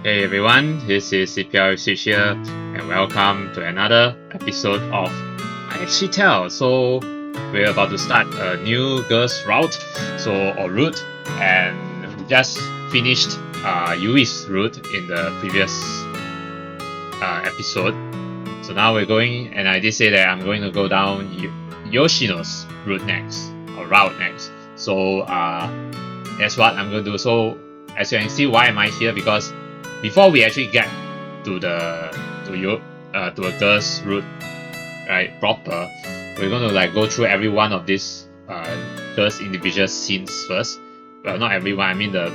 Hey everyone, this is eplipswich here, and welcome to another episode of IxShe Tell. So we're about to start a new girls route, or route, and we just finished Yui's route in the previous episode. So now we're going, and I did say that I'm going to go down Yoshino's route next. So that's what I'm going to do. So as you can see, why am I here? Because before we actually get to a girl's route, right, proper, we're going to go through every one of these girl's individual scenes first. Well, not everyone. I mean the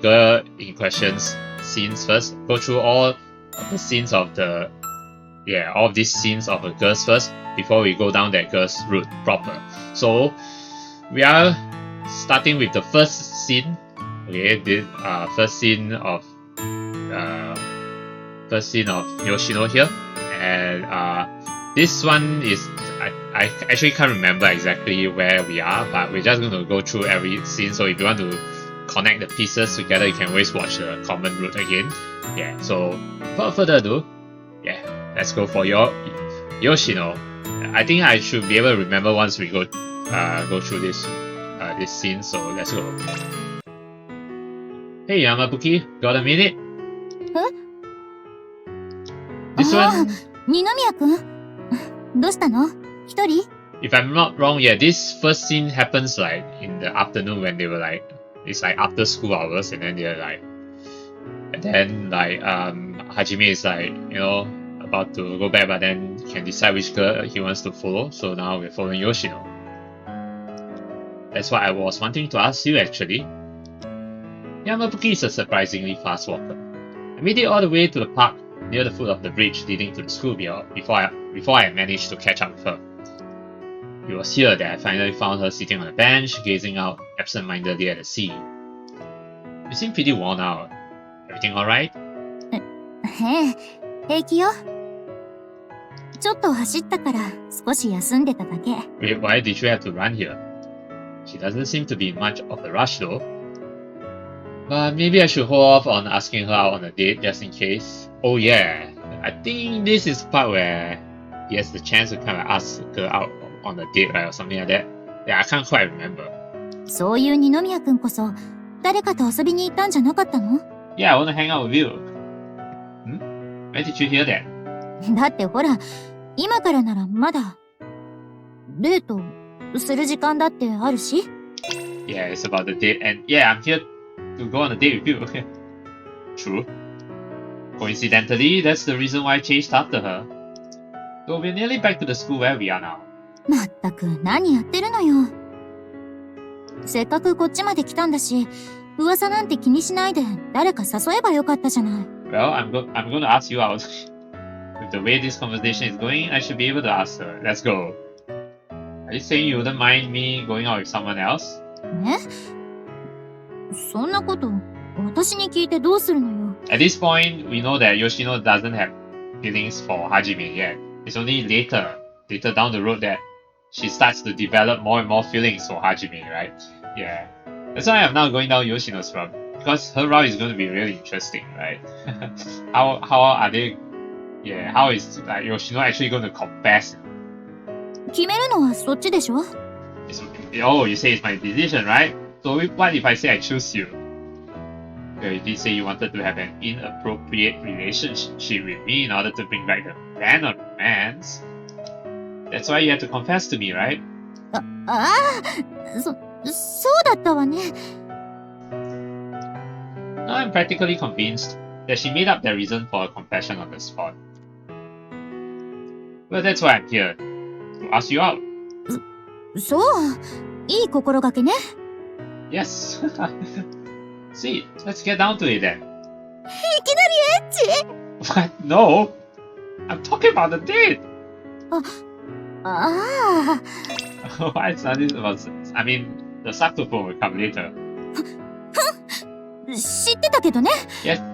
girl in question's scenes first. Go through all of the scenes of all of these scenes of the girls first before we go down that girl's route proper. So we are starting with the first scene. Okay, the first scene of Yoshino here, and this one is I actually can't remember exactly where we are, but we're just going to go through every scene. So if you want to connect the pieces together, you can always watch the common route again. Yeah. So without further ado, let's go for Yoshino. I think I should be able to remember once we go through this scene. So let's go. Hey Yamabuki, got a minute? Huh? This one, 二宮くんどうしたの？一人？ if I'm not wrong, this first scene happens in the afternoon when they were it's after school hours, and then Hajime is about to go back, but then can decide which girl he wants to follow. So now we're following Yoshino. That's what I was wanting to ask you actually. Yamabuki is a surprisingly fast walker. I made it all the way to the park near the foot of the bridge leading to the school before I managed to catch up with her. It was here that I finally found her sitting on a bench, gazing out absent-mindedly at the sea. You seem pretty worn out. Everything alright? へえ、平気よ。ちょっと走ったから少し休んでただけ。 Wait, why did you have to run here? She doesn't seem to be in much of a rush though. But maybe I should hold off on asking her out on a date just in case. Oh yeah, I think this is the part where he has the chance to kind of ask her out on a date, right, or something like that. Yeah, I can't quite remember. そういう二宮くんこそ誰かと遊びに行ったんじゃなかったの？ Yeah, I want to hang out with you. Where did you hear that? だってほら、今からならまだデートする時間だってあるし。Yeah, it's about the date, and yeah, I'm here to go on a date with you. True. Coincidentally, that's the reason why I chased after her. So we're nearly back to the school where we are now. まったく何やってるのよ。せっかくこっちまで来たんだし、噂なんて気にしないで誰か誘えばよかったじゃない。Well, I'm going to ask you out. With the way this conversation is going, I should be able to ask her. Let's go. Are you saying you wouldn't mind me going out with someone else? え？そんなこと私に聞いてどうするのよ。 At this point, we know that Yoshino doesn't have feelings for Hajime yet. It's only later down the road that she starts to develop more and more feelings for Hajime, right? Yeah. That's why I'm now going down Yoshino's route, because her route is going to be really interesting, right? How are they? Yeah, how is Yoshino actually going to confess? 決めるのはそっちでしょ？ Oh, you say it's my decision, right? So what if I say I choose you? You did say you wanted to have an inappropriate relationship with me in order to bring back the ban on romance. That's why you had to confess to me, right? そうだったわね。 Now I'm practically convinced that she made up that reason for a confession on the spot. Well, that's why I'm here. To ask you out. そう、いい心がけね。 Yes. See, let's get down to it then. いきなりエッチ？ What? No! I'm talking about the date! ああ。 Why is that about? I mean, the saxophone will come later. 知ってたけどね。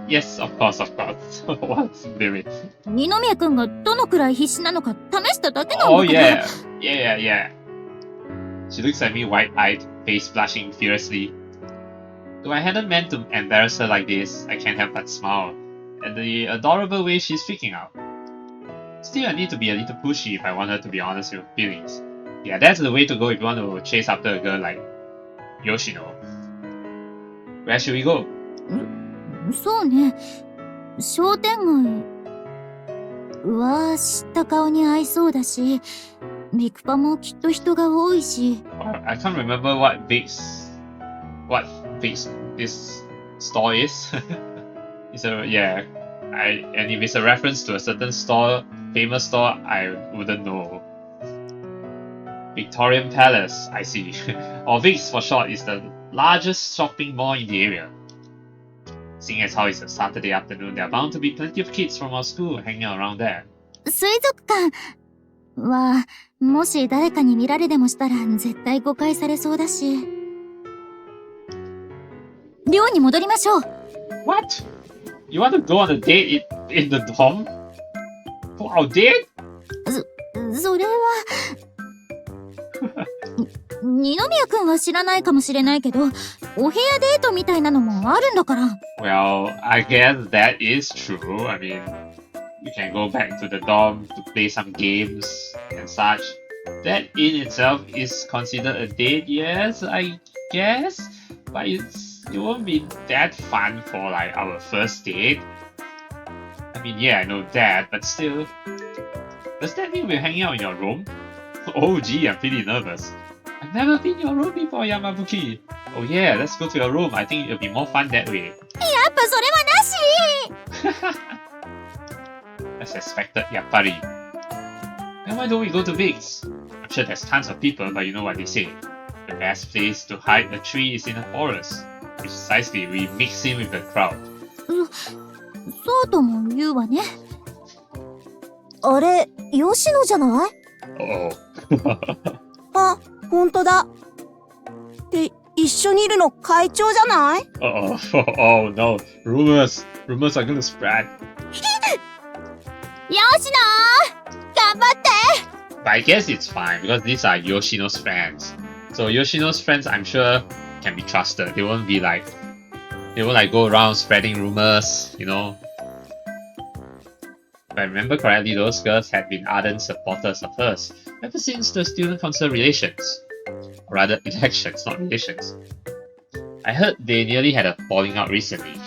Yes, of course. What's the limit? 二宮くんがどのくらい必死なのか試しただけなんだから。 Oh yeah. She looks at me wide-eyed, face blushing furiously. Though I hadn't meant to embarrass her like this, I can't help but smile. and the adorable way she's freaking out. Still, I need to be a little pushy if I want her to be honest with her feelings. Yeah, that's the way to go if you want to chase after a girl like Yoshino. Where should we go? そうね。商店街。知った顔に合いそうだし、ビクパもきっと人が多いし。I can't remember what Vic's this store is. It's a and if it's a reference to a certain store, famous store, I wouldn't know. Victorian Palace, I see. Or Vic's for short, is the largest shopping mall in the area. Seeing as how it's a Saturday afternoon, there are bound to be plenty of kids from our school hanging out around there. 水族館は、もし誰かに見られでもしたら絶対誤解されそうだし。寮に戻りましょう。What? You want to go on a date in the dorm? For our date? それは二宮くんは知らないかもしれないけど、お部屋デートみたいなのもあるんだから。Well, I guess that is true. I mean, you can go back to the dorm to play some games and such. That in itself is considered a date, yes, I guess. But it won't be that fun for like our first date. I mean, yeah, I know that, but still. Does that mean we're hanging out in your room? Oh gee, I'm pretty nervous. I've never been in your room before, Yamabuki. Oh yeah, let's go to your room. I think it'll be more fun that way. やっぱそれはなし As expected, yappari. Then why don't we go to Vic's? I'm sure there's tons of people, but you know what they say. The best place to hide a tree is in a forest. Precisely, we mix in with the crowd. そうとも言うわね。あれ、吉野じゃない？ Uh-oh. あ、ほんとだ。で、一緒にいるの会長じゃない？ Uh-oh. Oh no. Rumors are gonna spread. 吉野頑張って But I guess it's fine because these are Yoshino's friends. So Yoshino's friends, I'm sure, can be trusted. They won't go around spreading rumors, you know. If I remember correctly, those girls had been ardent supporters of hers ever since the student council relations. Or rather, elections, not relations. I heard they nearly had a falling out recently.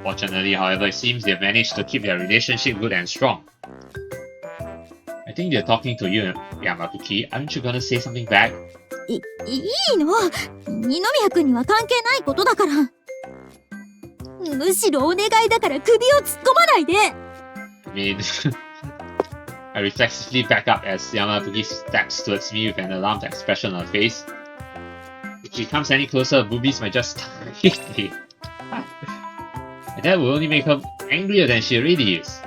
Fortunately, however, it seems they've managed to keep their relationship good and strong. I think they're talking to you, Yamabuki. Aren't you gonna say something back? いいの二宮くんには関係ないことだから。むしろお願いだから首を突っ込まないで I mean, I reflexively back up as Yamabuki steps towards me with an alarmed expression on her face. If she comes any closer, her boobies might just hit me. And that will only make her angrier than she already is.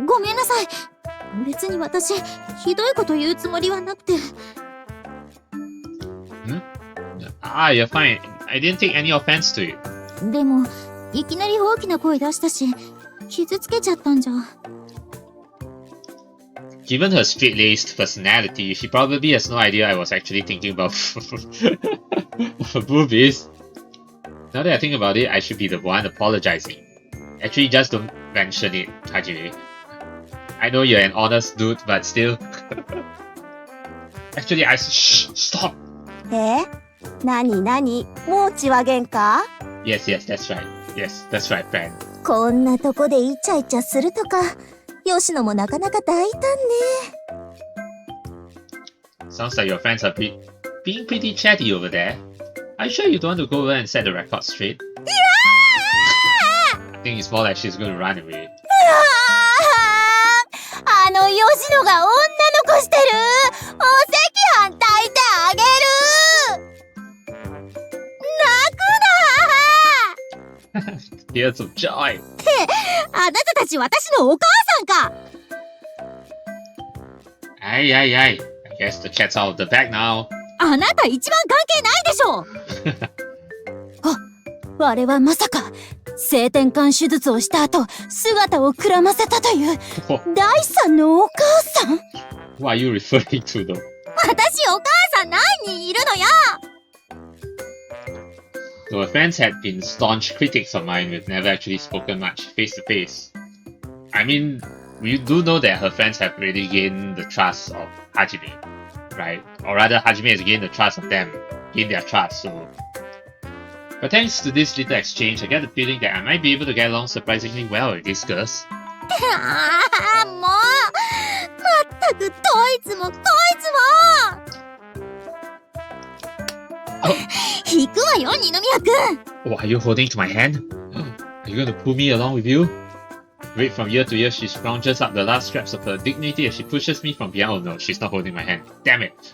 ごめんなさい。別に私、ひどいこと言うつもりはなくて。Ah, you're fine. I didn't take any offense to it. でも、いきなり大きな声出したし、傷つけちゃったんじゃ。Given her straight-laced personality, she probably has no idea I was actually thinking about boobies. Now that I think about it, I should be the one apologizing. Actually, just don't mention it, Hajime. I know you're an honest dude, but still. Actually, shh, stop! なにもう血は喧嘩？ Yes, that's right. Yes, that's right, friend. こんなとこでイチャイチャするとか、吉野もなかなか大胆ね。Sounds like your friends are being pretty chatty over there. Are you sure you don't want to go over and set the record straight? I think it's more like she's going to run away. あの吉野が女の子してる！お赤飯炊いてあげる！泣くな Tears of joy. あなたたち私のお母さんか Aye. I guess the cat's out of the bag now. あなた一番関係ないでしょあれはまさか性転換手術をした後姿をくらませたという第三のお母さん Who are you referring to though? 私お母さん何人いるのよ So her friends had been staunch critics of mine. We've never actually spoken much face to face. I mean, we do know that her friends have really gained the trust of Hajime, right? Or rather, Hajime has gained the trust of them, gained their trust. So, but thanks to this little exchange, I get the feeling that I might be able to get along surprisingly well with these girls. ああ、もうまったくどいつもこいつも引くわよ、二宮君 Oh, are you holding to my hand? Are you going to pull me along with you? Wait, from year to year, she scrounges up the last scraps of her dignity as she pushes me from behind. Oh no, she's not holding my hand. Damn it!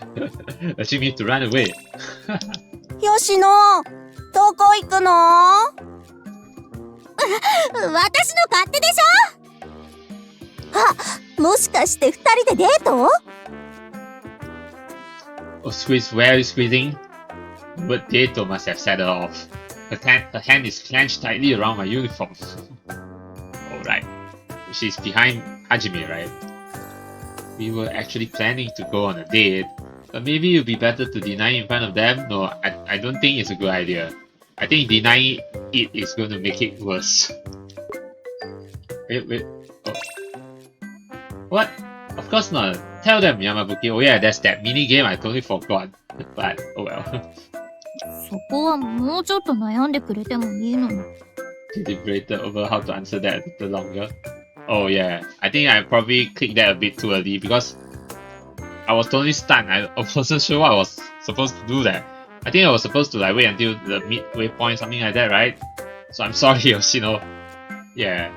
Urging me to run away. よしの、どこ行くの？私の勝手でしょあ、もしかして二人でデート Oh, squeeze, where are you squeezing? But Dato must have set her off. Her hand is clenched tightly around my uniform. Alright. She's behind Hajime, right? We were actually planning to go on a date, but maybe it would be better to deny in front of them. No, I don't think it's a good idea. I think denying it is going to make it worse. Wait. Oh. What? Of course not. Tell them, Yamabuki. Oh yeah, that's that mini game I totally forgot. But, oh well. そこはもうちょっと悩んでくれてもいいのに Deliberated over how to answer that a little longer. Oh yeah, I think I probably clicked that a bit too early because I was totally stunned. I wasn't sure what I was supposed to do there. I think I was supposed to like wait until the midway point, something like that, right? So I'm sorry, Yoshino. Yeah.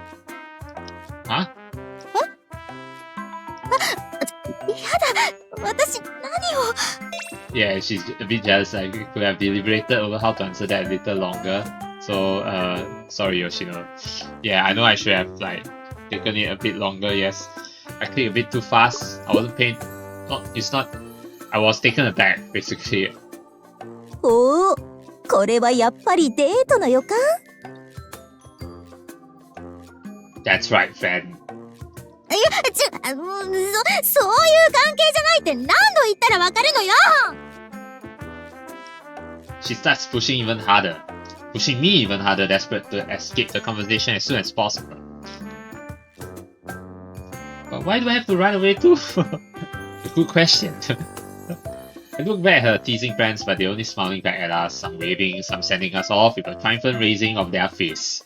Huh? やだ私何を Yeah, she's a bit jealous. I could have deliberated over how to answer that a little longer. So, sorry, Yoshino. Yeah, I know I should have like taken it a bit longer. Yes, I clicked a bit too fast. I wasn't paying. It's not. I was taken aback, basically. おお、これはやっぱりデートの予感？ That's right, fan. いや、そういう関係じゃないって何度言ったらわかるのよ She starts pushing even harder. Pushing me even harder, desperate to escape the conversation as soon as possible. But why do I have to run away too? A good question. I look back at her teasing friends, but they're only smiling back at us, some waving, some sending us off with a triumphant raising of their face.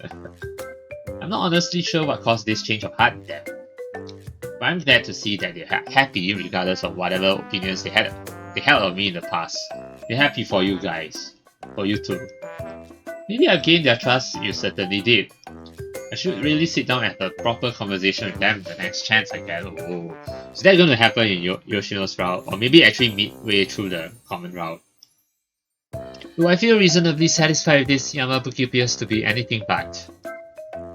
I'm not honestly sure what caused this change of heart in them. But I'm glad to see that they're happy regardless of whatever opinions they held of me in the past. They're happy for you guys. For you too. Maybe I've gained their trust, you certainly did. I should really sit down and have a proper conversation with them the next chance I get. Oh, is that going to happen in Yoshino's route? Or maybe actually midway through the common route? Do I feel reasonably satisfied with this? Yamabuki appears to be anything but.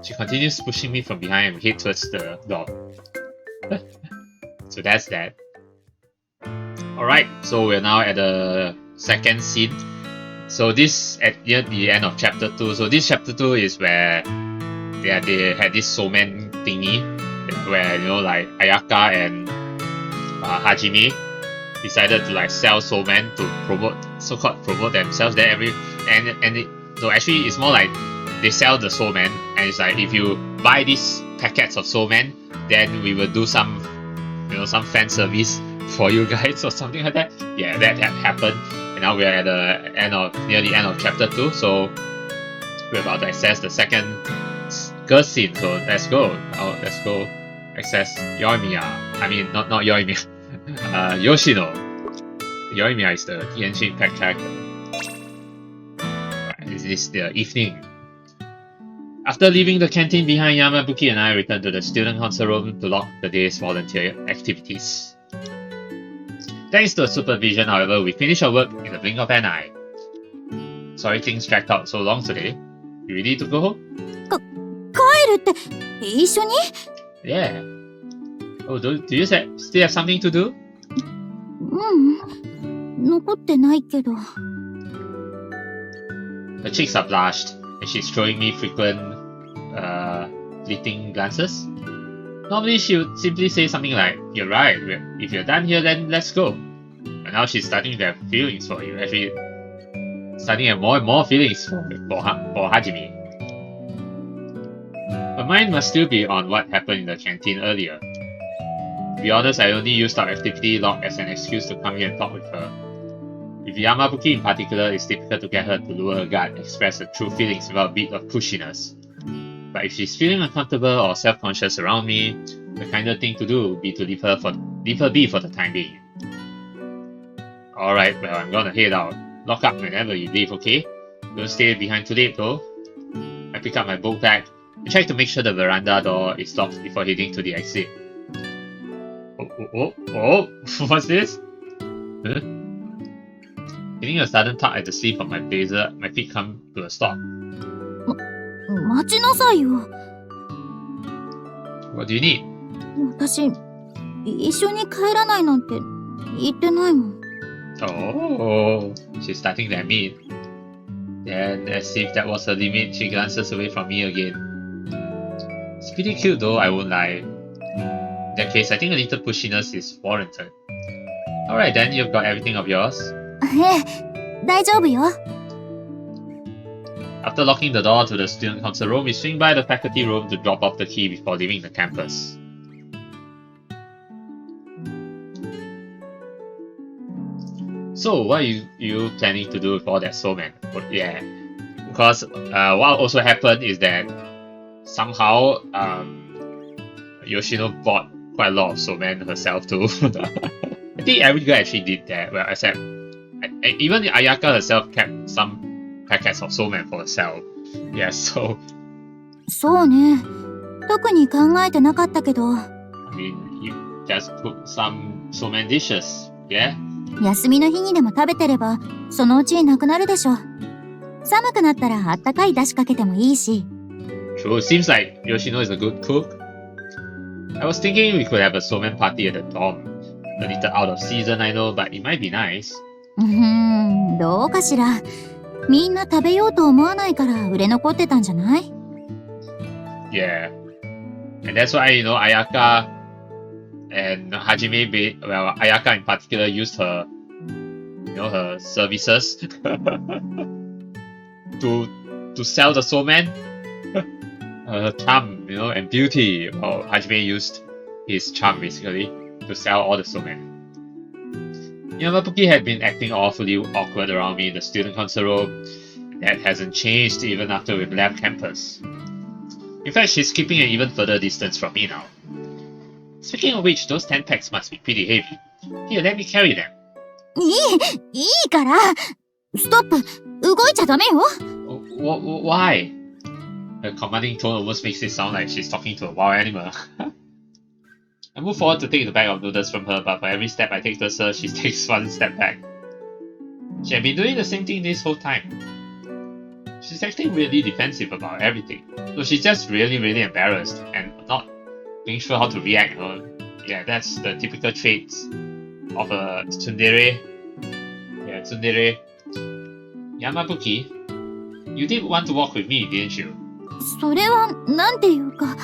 She continues pushing me from behind and we head towards the door. So that's that. Alright, so we're now at the second scene. So this near the end of chapter 2. So this chapter 2 is where they had this soulman thingy where, you know, like Ayaka and Hajime decided to like sell soulman to promote, so-called promote themselves. Then actually it's more like they sell the soulman and it's like if you buy these packets of soulman, then we will do some, you know, some fan service for you guys or something like that. Yeah, that happened. And now we're at the end of near the end of chapter 2, so we're about to access the second girl scene. So let's go. Now let's go access Yoimiya. I mean, not Yoimiya. Yoshino. Yoimiya is the TNG Impact character. Right, this is the evening. After leaving the canteen behind, Yamabuki and I returned to the student council room to log the day's volunteer activities. Thanks to the supervision, however, we finished our work in the blink of an eye. Sorry things dragged out so long today. You ready to go home? 帰るって一緒に Yeah. Oh, do you still have something to do? 残ってないけど Her cheeks are blushed, and she's throwing me frequent, fleeting glances. Normally she would simply say something like, "You're right, if you're done here then let's go." But now she's starting to have feelings for you. Actually, starting to have more and more feelings for Hajime. But mine must still be on what happened in the canteen earlier. To be honest, I only used our activity log as an excuse to come here and talk with her. With Yamabuki in particular, it's difficult to get her to lower her guard and express her true feelings without a bit of pushiness. But if she's feeling uncomfortable or self-conscious around me, the kinder thing to do would be to leave her be for the time being. Alright, well, I'm gonna head out. Lock up whenever you leave, okay? Don't stay behind too late though. I pick up my book bag and check to make sure the veranda door is locked before heading to the exit. Oh, what's this? Huh? Hitting a sudden tug at the sleeve of my blazer, my feet come to a stop. 待ちなさいよ。 What do you need? 私、一緒に帰らないなんて言ってないもん。Oh, she's starting to admit. Then, as if that was her limit, she glances away from me again. It's pretty cute though, I won't lie. In that case, I think a little pushiness is warranted. Alright then, you've got everything of yours. ええ、大丈夫よ。After locking the door to the student council room, we swing by the faculty room to drop off the key before leaving the campus. So, what are you planning to do with all that soul, man? Yeah, because what also happened is that somehow Yoshino bought quite a lot of soul man herself too. I think every girl actually did that. Well, except even Ayaka herself kept some packets of soul man for herself. Yeah, so. そうね。特に考えてなかったけど。I mean, you just cook some soul man dishes, yeah? 休みの日にでも食べてれば、そのうちなくなるでしょ。寒くなったらあったかい出汁かけてもいいし。True, it seems like Yoshino is a good cook. I was thinking we could have a soulman party at the dorm. A little out of season, I know, but it might be nice. どうかしら。みんな食べようと思わないから売れ残ってたんじゃない？ Yeah. And that's why, Ayaka and Hajime, well, Ayaka in particular used her, her services to sell the soulman. Her charm, and beauty. Well, Hajime used his charm basically to sell all the soulmen. Yamabuki had been acting awfully awkward around me in the student council room. That hasn't changed even after we've left campus. In fact, she's keeping an even further distance from me now. Speaking of which, those 10 packs must be pretty heavy. Here, let me carry them. いいから。ストップ。動いちゃダメよ。Why? Her commanding tone almost makes it sound like she's talking to a wild animal. I move forward to take the bag of noodles from her, but for every step I take towards her, she takes one step back. She had been doing the same thing this whole time. She's acting really defensive about everything. So she's just really, really embarrassed and not being sure how to react. Yeah, that's the typical traits of a tsundere. Yeah, tsundere. Yamabuki, you did want to walk with me, didn't you? それは、なんていうか。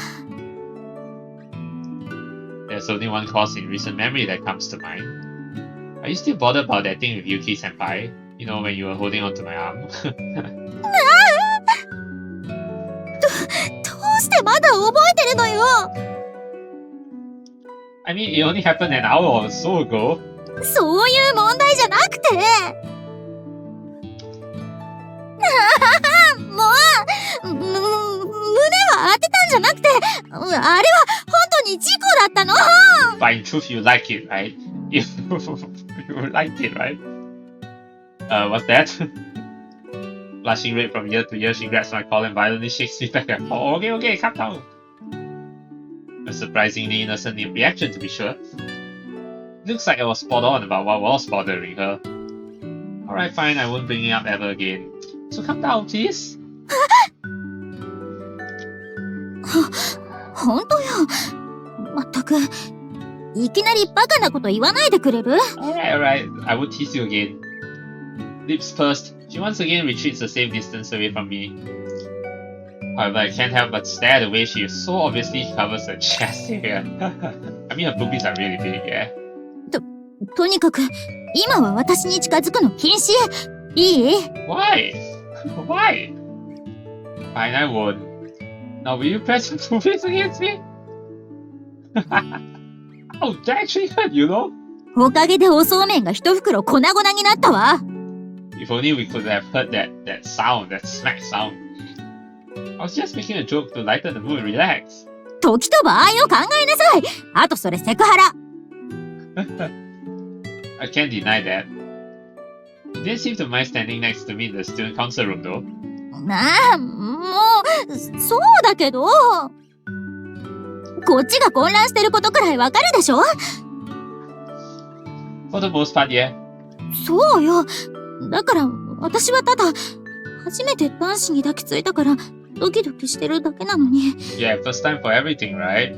There's only one cause in recent memory that comes to mind. Are you still bothered about that thing with Yuki-senpai? When you were holding onto my arm? どうしてまだ覚えてるのよ。 I mean, it only happened an hour or so ago. そういう問題じゃなくて。もう、胸は当てたんじゃなくて、あれは本当に事故だったの。But in truth, you like it, right? You liked it, right? What's that? Blushing red from ear to ear, she grabs my collar and violently shakes me back and forth. Okay, calm down. A surprisingly innocent reaction, to be sure. Looks like I was spot on about what was bothering her. Alright, fine, I won't bring it up ever again. So calm down, please. 本当よ。まったく、いきなりバカなこと言わないでくれる？ Alright, I won't tease you again. Lips pursed, she once again retreats a safe distance away from me. However, I can't help but stare at the way she so obviously covers her chest area. I mean, her boobies are really big, yeah? とにかく、今は私に近づくの禁止。いい Why? Why? Fine, I won't. Now, will you press your two fists against me? Oh, that actually hurt, you know? おかげでおそうめんが一袋粉々になったわ。If only we could have heard that sound, that smack sound. I was just making a joke to lighten the mood, relax. 時と場合を考えなさい。あとそれセクハラ。I can't deny that. You didn't seem to mind standing next to me in the student council room, though. なあ、もう、そうだけど。こっちが混乱してることくらいわかるでしょ？ For the most part, yeah. そうよ。だから私はただ初めて男子に抱きついたからドキドキしてるだけなのに。Yeah, first time for everything, right?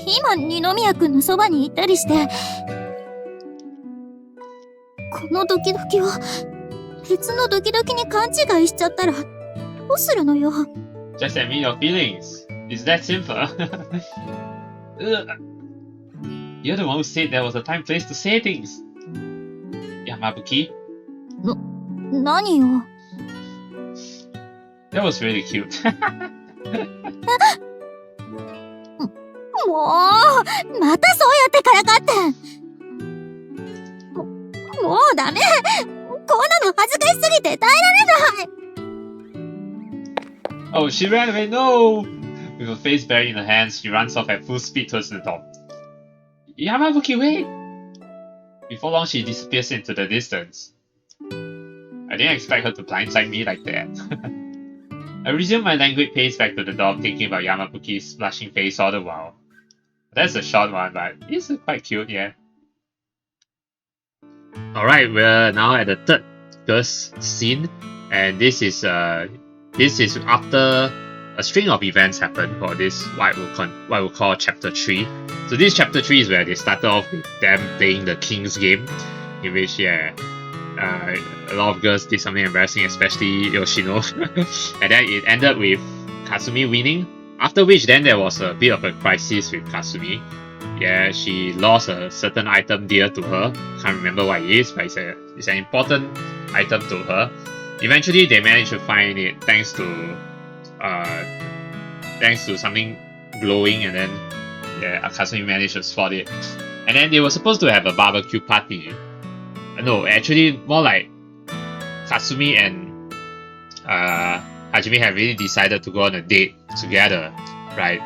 今二宮くんのそばにいたりして、このドキドキを別のドキドキに勘違いしちゃったらどうするのよ。Just admit your feelings. It's that simple. Ugh. You're the one who said there was a time place to say things. Yamabuki. 何よ。That was really cute. もう、またそうやってからかって。もうダメ。こんなの恥ずかしすぎて耐えられない。Oh, she ran away, no! With her face buried in her hands, she runs off at full speed towards the door. Yamabuki, wait! Before long, she disappears into the distance. I didn't expect her to blindside me like that. I resumed my languid pace back to the door, thinking about Yamabuki's blushing face all the while. That's a short one, but it's quite cute, yeah. Alright, we're now at the third first scene, and this is after a string of events happened for this what we'll call chapter 3. So this chapter 3 is where they started off with them playing the King's game, in which a lot of girls did something embarrassing, especially Yoshino. And then it ended with Kasumi winning, after which then there was a bit of a crisis with Kasumi. Yeah, she lost a certain item dear to her. Can't remember what it is, but it's an important item to her. Eventually, they managed to find it thanks to something glowing, and then Kasumi managed to spot it. And then they were supposed to have a barbecue party. No, actually, more like Kasumi and Hajime had really decided to go on a date together, right?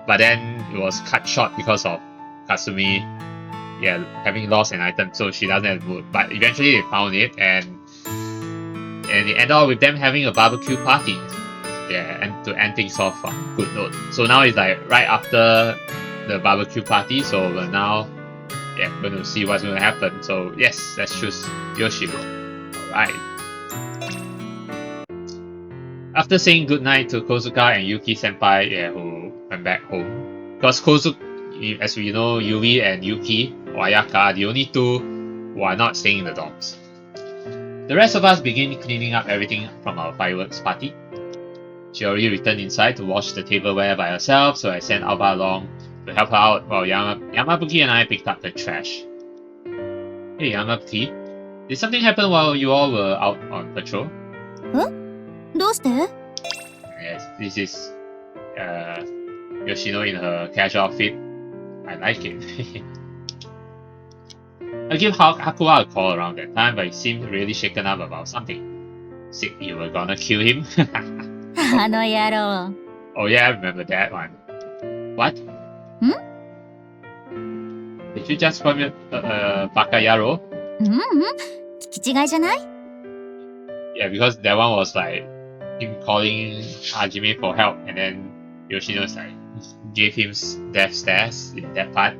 But then it was cut short because of Kasumi, having lost an item, so she doesn't have mood. But eventually they found it, and it ended up with them having a barbecue party. Yeah, and to end things off on a good note. So now it's like right after the barbecue party, so we're now going to see what's going to happen. So yes, let's choose Yoshino. Alright. After saying goodnight to Kozuka and Yuki senpai, who went back home, because Kozuka, as we know, Yui and Yuki or Ayaka are the only two who are not staying in the dorms. The rest of us begin cleaning up everything from our fireworks party. She already returned inside to wash the tableware by herself, so I sent Alba along to help her out while Yamabuki and I picked up the trash. Hey Yamabuki, did something happen while you all were out on patrol? Huh? どうして? Yes, this is Yoshino in her casual outfit. I like it. I gave Hakuwa a call around that time, but he seemed really shaken up about something. Said you were gonna kill him. あの野郎。 Oh yeah, I remember that one. What? Did you just call me Baka Yaro? 聞き違いじゃない? Yeah, because that one was like him calling Hajime for help, and then Yoshino's like gave him death stares in that part.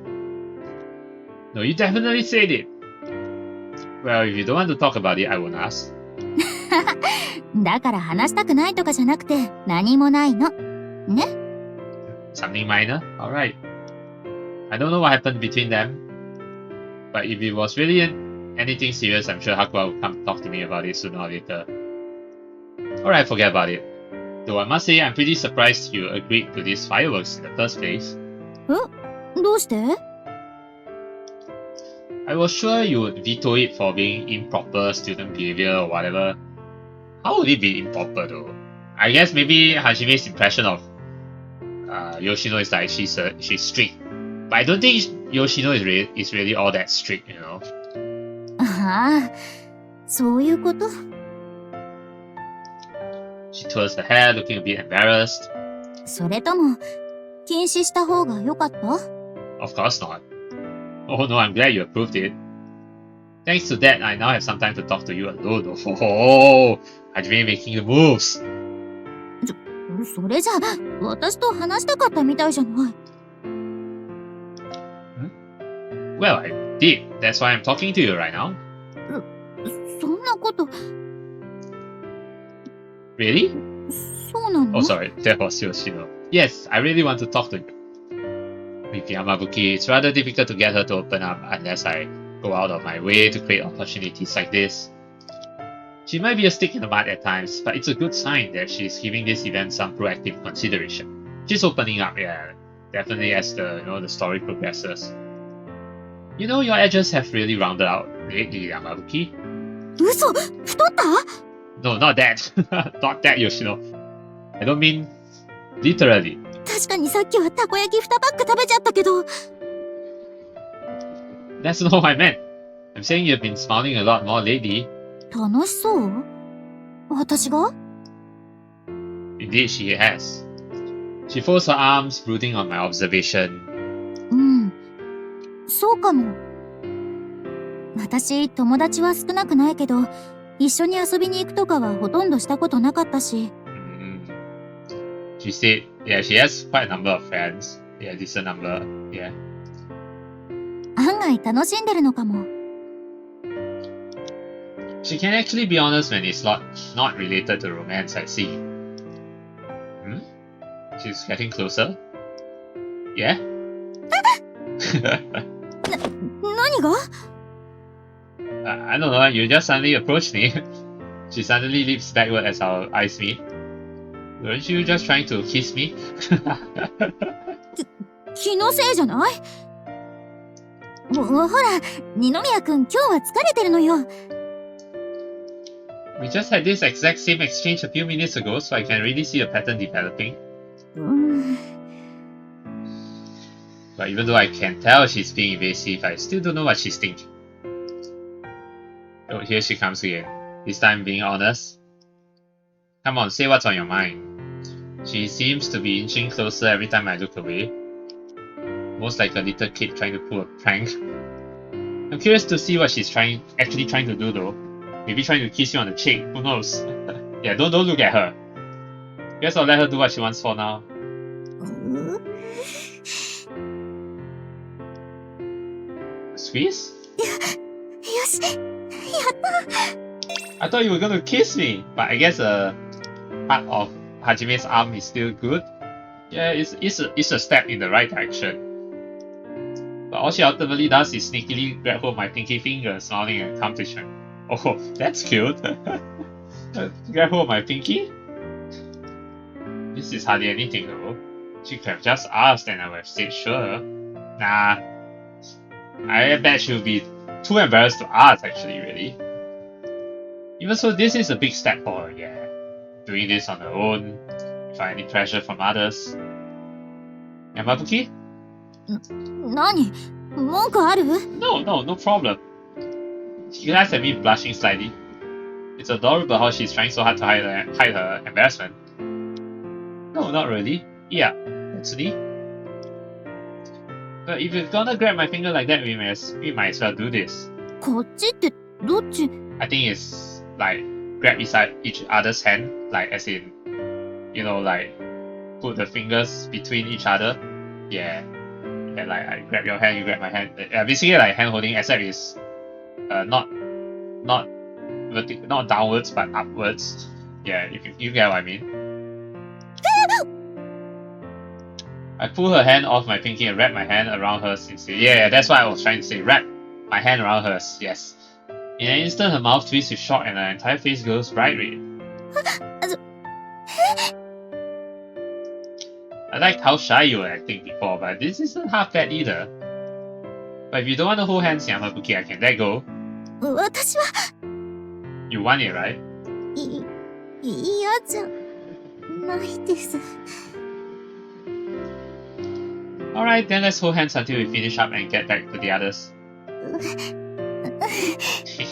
No, you definitely said it. Well, if you don't want to talk about it, I won't ask. だから話したくないとかじゃなくて何もないの。ね? Something minor? Alright. I don't know what happened between them. But if it was really anything serious, I'm sure Hakuwa will come talk to me about it sooner or later. Alright, forget about it. Though I must say, I'm pretty surprised you agreed to these fireworks in the first place. どうして? I was sure you would veto it for being improper student behavior or whatever. How would it be improper though? I guess maybe Hajime's impression of Yoshino is like she's strict, but I don't think Yoshino is really all that strict, you know. ああ、そういうこと？ She twirls her hair, looking a bit embarrassed. それとも、禁止した方が良かった？ Of course not. Oh no, I'm glad you approved it. Thanks to that, I now have some time to talk to you alone. Oh, Hajime making the moves. それじゃ、私と話したかったみたいじゃない。Well, I did. That's why I'm talking to you right now. そんなこと。Really? そうなの？ Oh, sorry. That was Yoshino. Yes, I really want to talk to you. With Yamabuki, it's rather difficult to get her to open up unless I go out of my way to create opportunities like this. She might be a stick in the mud at times, but it's a good sign that she's giving this event some proactive consideration. She's opening up, yeah, definitely as the story progresses. You know, your edges have really rounded out lately, Yamabuki. 嘘！太った？ No, not that. Not that, Yoshino. I don't mean literally. 確かにさっきはたこ焼き2パック食べちゃったけど。That's not what I meant. I'm saying you've been smiling a lot more lately. 楽しそう？私が？ Indeed, she has. She folds her arms, brooding on my observation. うん。そうかも。私、友達は少なくないけど、一緒に遊びに行くとかはほとんどしたことなかったし。She said, yeah, she has quite a number of friends. Yeah, decent number. Yeah. 案外楽しんでるのかも。She can actually be honest when it's not related to romance, I see. She's getting closer. Yeah? 何が？ I don't know, you just suddenly approached me. She suddenly leaps backward as our eyes meet. Weren't you just trying to kiss me? 気のせいじゃない？ほら、二宮くん今日は疲れてるのよ。We just had this exact same exchange a few minutes ago, so I can really see a pattern developing. But even though I can tell she's being evasive, I still don't know what she's thinking. Oh, here she comes again. This time being honest. Come on, say what's on your mind. She seems to be inching closer every time I look away. Most like a little kid trying to pull a prank. I'm curious to see what she's actually trying to do though. Maybe trying to kiss you on the cheek, who knows? Yeah, don't look at her. Guess I'll let her do what she wants for now. Squeeze? よし、やった。 I thought you were gonna kiss me, but I guess part of Hajime's arm is still good. Yeah, it's a step in the right direction. But all she ultimately does is sneakily grab hold of my pinky finger, smiling in accomplishment. Oh, that's cute. Grab hold of my pinky? This is hardly anything though. She could have just asked and I would have said sure. Nah. I bet she'll be too embarrassed to ask actually, really. Even so, this is a big step for her, yeah. Doing this on her own, without any pressure from others. Yamabuki? 何？文句ある？ No problem. She glanced at me blushing slightly. It's adorable how she's trying so hard to hide her embarrassment. No, not really. Yeah, actually. But if you're gonna grab my finger like that, we might as well do this. こっちってどっち？ I think it's like grab each other's hand, like as in, like put the fingers between each other. Yeah. And like I grab your hand, you grab my hand. Basically like hand holding, except it's not downwards but upwards. Yeah, if you get what I mean. I pull her hand off my pinky and wrap my hand around hers instead. Yeah, that's what I was trying to say. Wrap my hand around hers. Yes. In an instant, her mouth twists with shock and her entire face goes bright red. I liked how shy you were acting before, but this isn't half bad either. But if you don't want to hold hands, Yamabuki, I can let go. 私は、You want it, right? 嫌じゃないです。Alright, then let's hold hands until we finish up and get back to the others.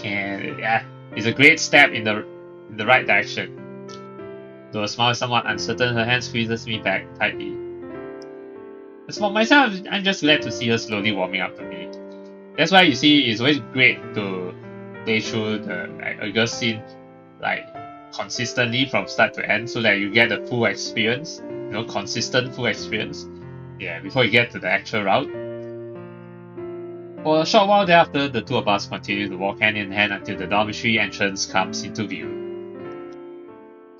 Yeah, it's a great step in the right direction. Though her smile is somewhat uncertain, her hand squeezes me back tightly. As for myself, I'm just glad to see her slowly warming up to me. That's why you see, it's always great to play through a girl scene consistently from start to end, so that you get the full experience, consistent full experience. Yeah, before you get to the actual route. For a short while thereafter, the two of us continue to walk hand in hand until the dormitory entrance comes into view.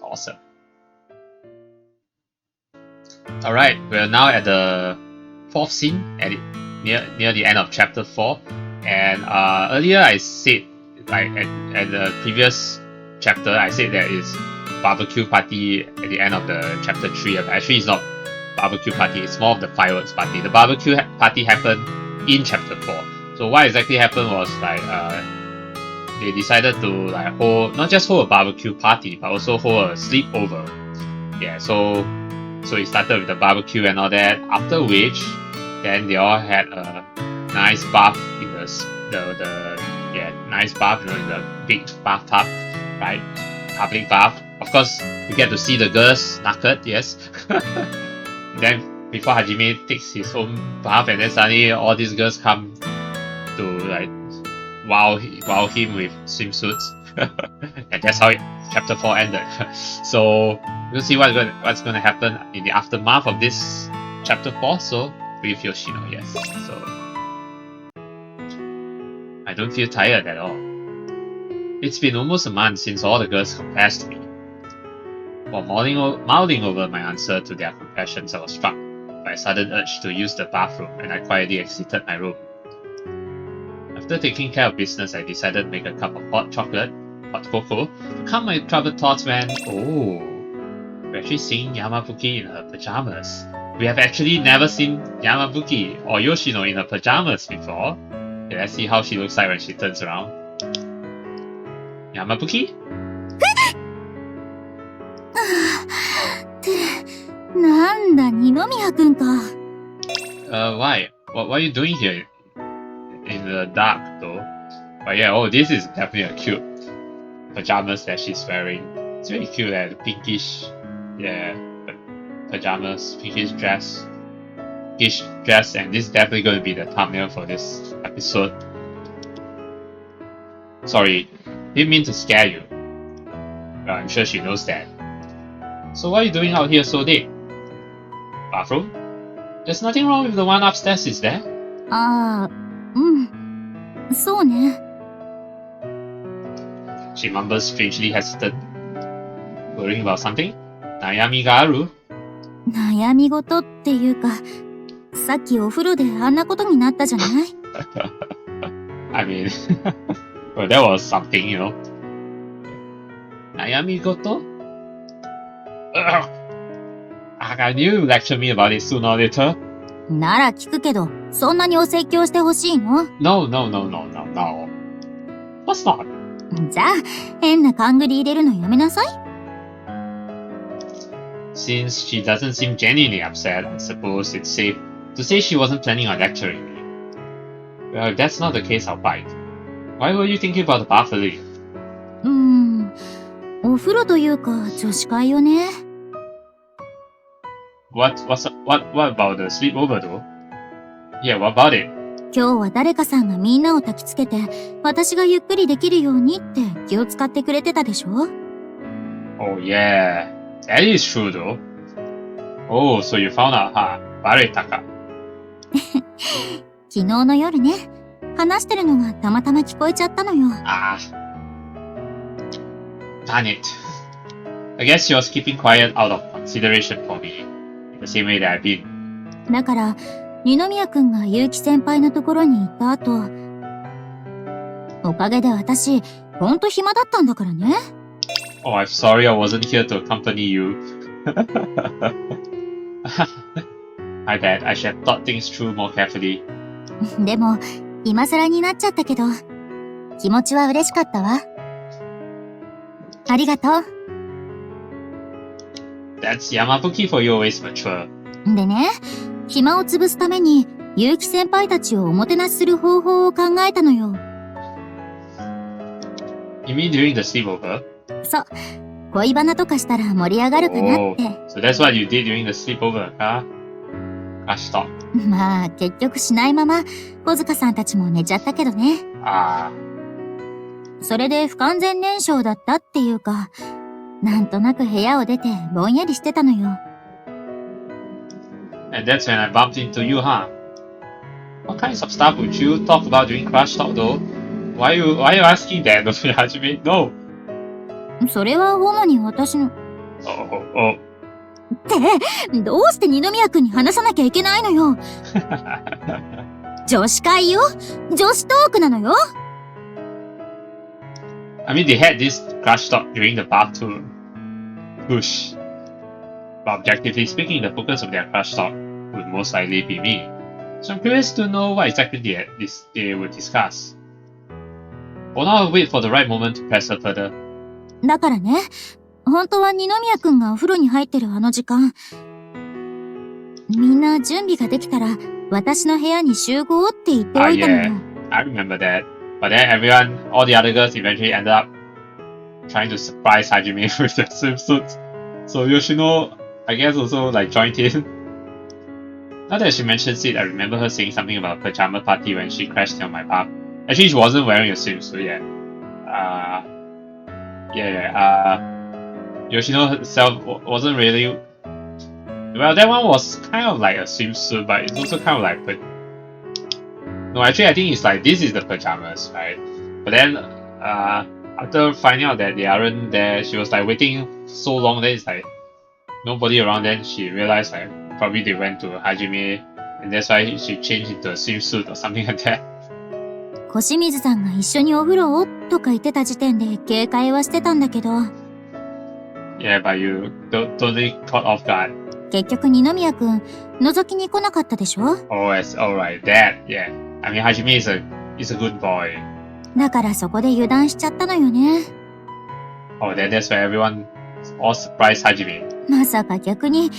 Awesome. Alright, we're now at the fourth scene near the end of chapter 4. And earlier I said, at the previous chapter, I said there is barbecue party at the end of the chapter 3. But actually, it's not barbecue party, it's more of the fireworks party. The barbecue party happened in chapter 4. So what exactly happened was they decided to not just hold a barbecue party, but also hold a sleepover. Yeah, so it started with the barbecue and all that. After which, then they all had a nice bath in nice bath, in the big bathtub, right? Public bath. Of course, you get to see the girls naked, yes. Then before Hajime takes his own bath, and then suddenly all these girls come to wow him with swimsuits. And that's how chapter 4 ended. So we'll see what's going to happen in the aftermath of this chapter 4. So with Yoshino, yes. So I don't feel tired at all. It's been almost a month since all the girls confessed to me. While mouthing over my answer to their confessions, I was struck by a sudden urge to use the bathroom, and I quietly exited my room. After taking care of business, I decided to make a cup of hot cocoa, to calm my troubled thoughts when, we're actually seeing Yamabuki in her pajamas. We have actually never seen Yamabuki or Yoshino in her pajamas before. Okay, let's see how she looks like when she turns around. Yamabuki? なんだ、二宮くんか。Why? What are you doing here? In the dark, though. But yeah, this is definitely a cute pajamas that she's wearing. It's really cute, the pinkish, pajamas, pinkish dress, and this is definitely going to be the thumbnail for this episode. Sorry, didn't mean to scare you. Well, I'm sure she knows that. So what are you doing out here so late? Bathroom? There's nothing wrong with the one upstairs, is there? そうね。She mumbles, strangely hesitant. Worrying about something? 悩みがある? 悩み事っていうか、さっきお風呂であんなことになったじゃない？ I mean, well, that was something, you know. 悩み事? I knew you'd lecture me about it sooner or later. なら聞くけど、そんなにお説教してほしいの？ No. What's not? じゃあ、変な勘繰り入れるのやめなさい。Since she doesn't seem genuinely upset, I suppose it's safe to say she wasn't planning on lecturing me. Well, if that's not the case, I'll bite. Why were you thinking about the bath earlier? お風呂というか、女子会よね。What about the sleepover though? Yeah, what about it? 今日は誰かさんがみんなを焚きつけて、私がゆっくりできるようにって気を使ってくれてたでしょ？ Oh yeah, that is true though. Oh, so you found out, huh? バレたか。昨日の夜ね、話してるのがたまたま聞こえちゃったのよ。Darn it. I guess she was keeping quiet out of consideration for me, in the same way that I've been. だから、二宮くんが結城先輩のところに行った後、おかげで私、ほんと暇だったんだからね。Oh, I'm sorry I wasn't here to accompany you. I bet I should have thought things through more carefully. でも、今更になっちゃったけど、気持ちは嬉しかったわ。ありがとう。That's Yamabuki for you, always mature. でね、暇を潰すために、結城先輩たちをおもてなしする方法を考えたのよ。You mean during the sleepover? そう。恋バナとかしたら盛り上がるかなって。So that's what you did during the sleepover, huh? Crush talk. まあ、結局しないまま、小塚さんたちも寝ちゃったけどね。それで不完全燃焼だったっていうか、なんとなく部屋を出てぼんやりしてたのよ。And that's when I bumped into you, huh? What kinds of stuff would you talk about during crush talk, though? Why are you asking that, Hajime? No. それは主に私の。ってどうして二宮君に話さなきゃいけないのよ。女子会よ。女子トークなのよ。I mean, they had this crush talk during the bathroom. Push. But objectively speaking, the focus of their crush talk would most likely be me. So I'm curious to know what exactly they would discuss. For now, I'll wait for the right moment to press her further. だからね、本当は二宮君がお風呂に入ってるあの時間、みんな準備ができたら私の部屋に集合って言っておいたのよ。I remember that. But then all the other girls eventually ended up trying to surprise Hajime with their swimsuits. So Yoshino, I guess, also like joined in. Now that she mentions it, I remember her saying something about a pajama party when she crashed on my path. Actually, she wasn't wearing a swimsuit yet. Yoshino herself wasn't really. Well, that one was kind of like a swimsuit, but it's also kind of like. No, actually, I think it's like this is the pajamas, right? But then, after finding out that they aren't there, she was like waiting so long. Then it's like nobody around. Then she realized like probably they went to Hajime, and that's why she changed into a swimsuit or something like that. 小清水さんが一緒にお風呂をとか言ってた時点で警戒はしてたんだけど。Yeah, but you totally caught off guard. 結局二宮くん覗きに来なかったでしょ？ Oh, it's alright. That, yeah. I mean, Hajime is a good boy. だからそこで油断しちゃったのよね。Oh, that's why everyone all surprised Hajime. まさか逆に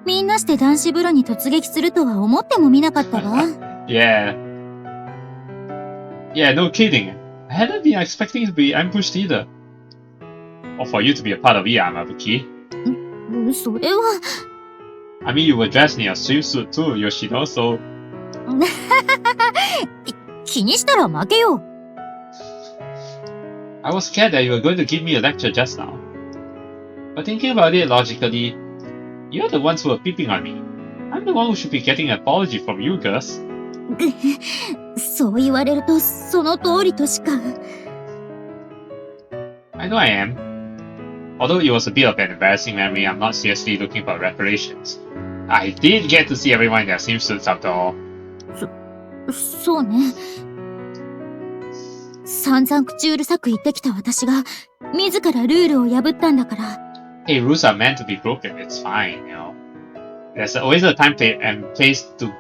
みんなして男子風呂に突撃するとは思ってもみなかったわ。Yeah, no kidding. I hadn't been expecting to be ambushed either. Or for you to be a part of it, Yamabuki. それは。I mean, you were dressed in your swimsuit too, Yoshino, so... 気にしたら負けよ。I was scared that you were going to give me a lecture just now. But thinking about it logically, you're the ones who are peeping on me. I'm the one who should be getting an apology from you girls. そう言われるとその通りとしか。I know I am. Although it was a bit of an embarrassing memory, I'm not seriously looking for reparations. I did get to see everyone in their swimsuits after all. そうね。散々口うるさく言ってきた私が自らルールを破ったんだから。Hey, rules are meant to be broken. It's fine, you know. There's always a time and place to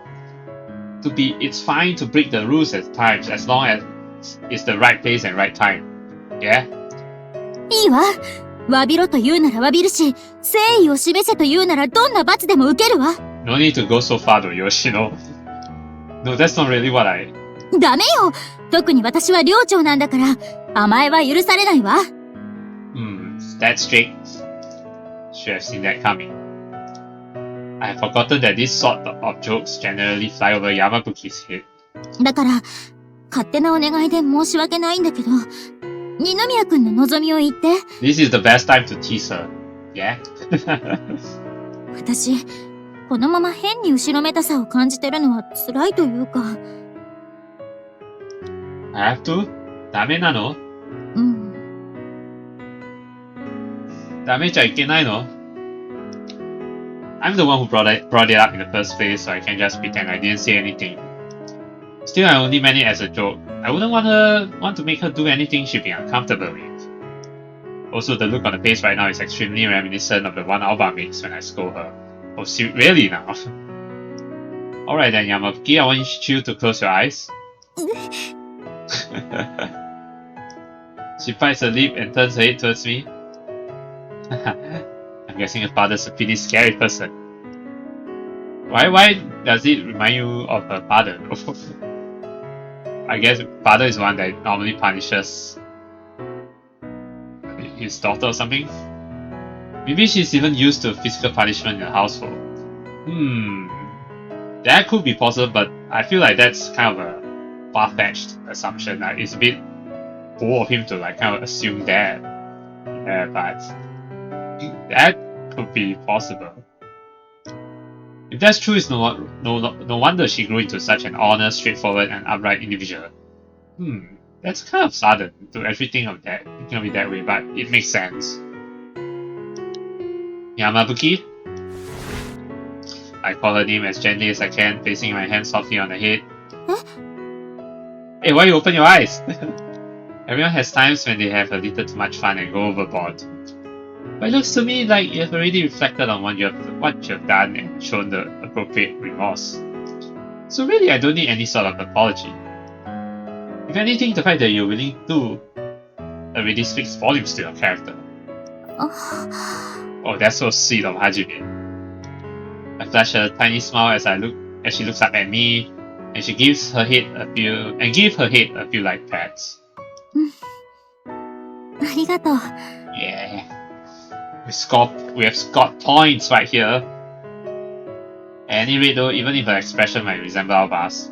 be. It's fine to break the rules at times as long as it's the right place and right time. Yeah? いいわ。詫びろと言うなら詫びるし、誠意を示せと言うならどんな罰でも受けるわ。No need to go so far though, Yoshino. No, that's not really what I... ダメよ。特に私は寮長なんだから、甘えは許されないわ。That's strict. Should have seen that coming. I have forgotten that this sort of jokes generally fly over Yamabuki's head. だから、勝手なお願いで申し訳ないんだけど、二宮くんの望みを言って。This is the best time to tease her. Yeah? 私、このまま変に後ろめたさを感じてるのは辛いというか。I have to? ダメなの？ダメじゃいけないの？ I'm the one who brought it up in the first place, so I can't just pretend I didn't say anything. Still, I only meant it as a joke. I wouldn't want to make her do anything she'd be uncomfortable with. Also, the look on the face right now is extremely reminiscent of the one Alba makes when I scold her. Oh, really now? Alright then, Yamabuki, I want you to close your eyes. She bites her lip and turns her head towards me. I'm guessing her father's a pretty scary person. Why does it remind you of her father? I guess father is one that normally punishes his daughter or something. Maybe she's even used to physical punishment in the household. That could be possible, but I feel like that's kind of a far-fetched assumption. Like, it's a bit bold of him to like kind of assume that. Yeah, but that could be possible. If that's true, it's no wonder she grew into such an honest, straightforward, and upright individual. That's kind of sudden to actually think of it that way, but it makes sense. Yamabuki? I call her name as gently as I can, placing my hand softly on her head. Huh? Hey, why you open your eyes? Everyone has times when they have a little too much fun and go overboard. But it looks to me like you have already reflected on what you have done and shown the appropriate remorse. So really, I don't need any sort of apology. If anything, the fact that you're willing to already speaks volumes to your character. Oh, that's so sweet of Hajime. I flash a tiny smile as she looks up at me, and she gives her head a few light pats. ありがとう。 Yeah. We have scored points right here. At any rate though, even if her expression might resemble ours,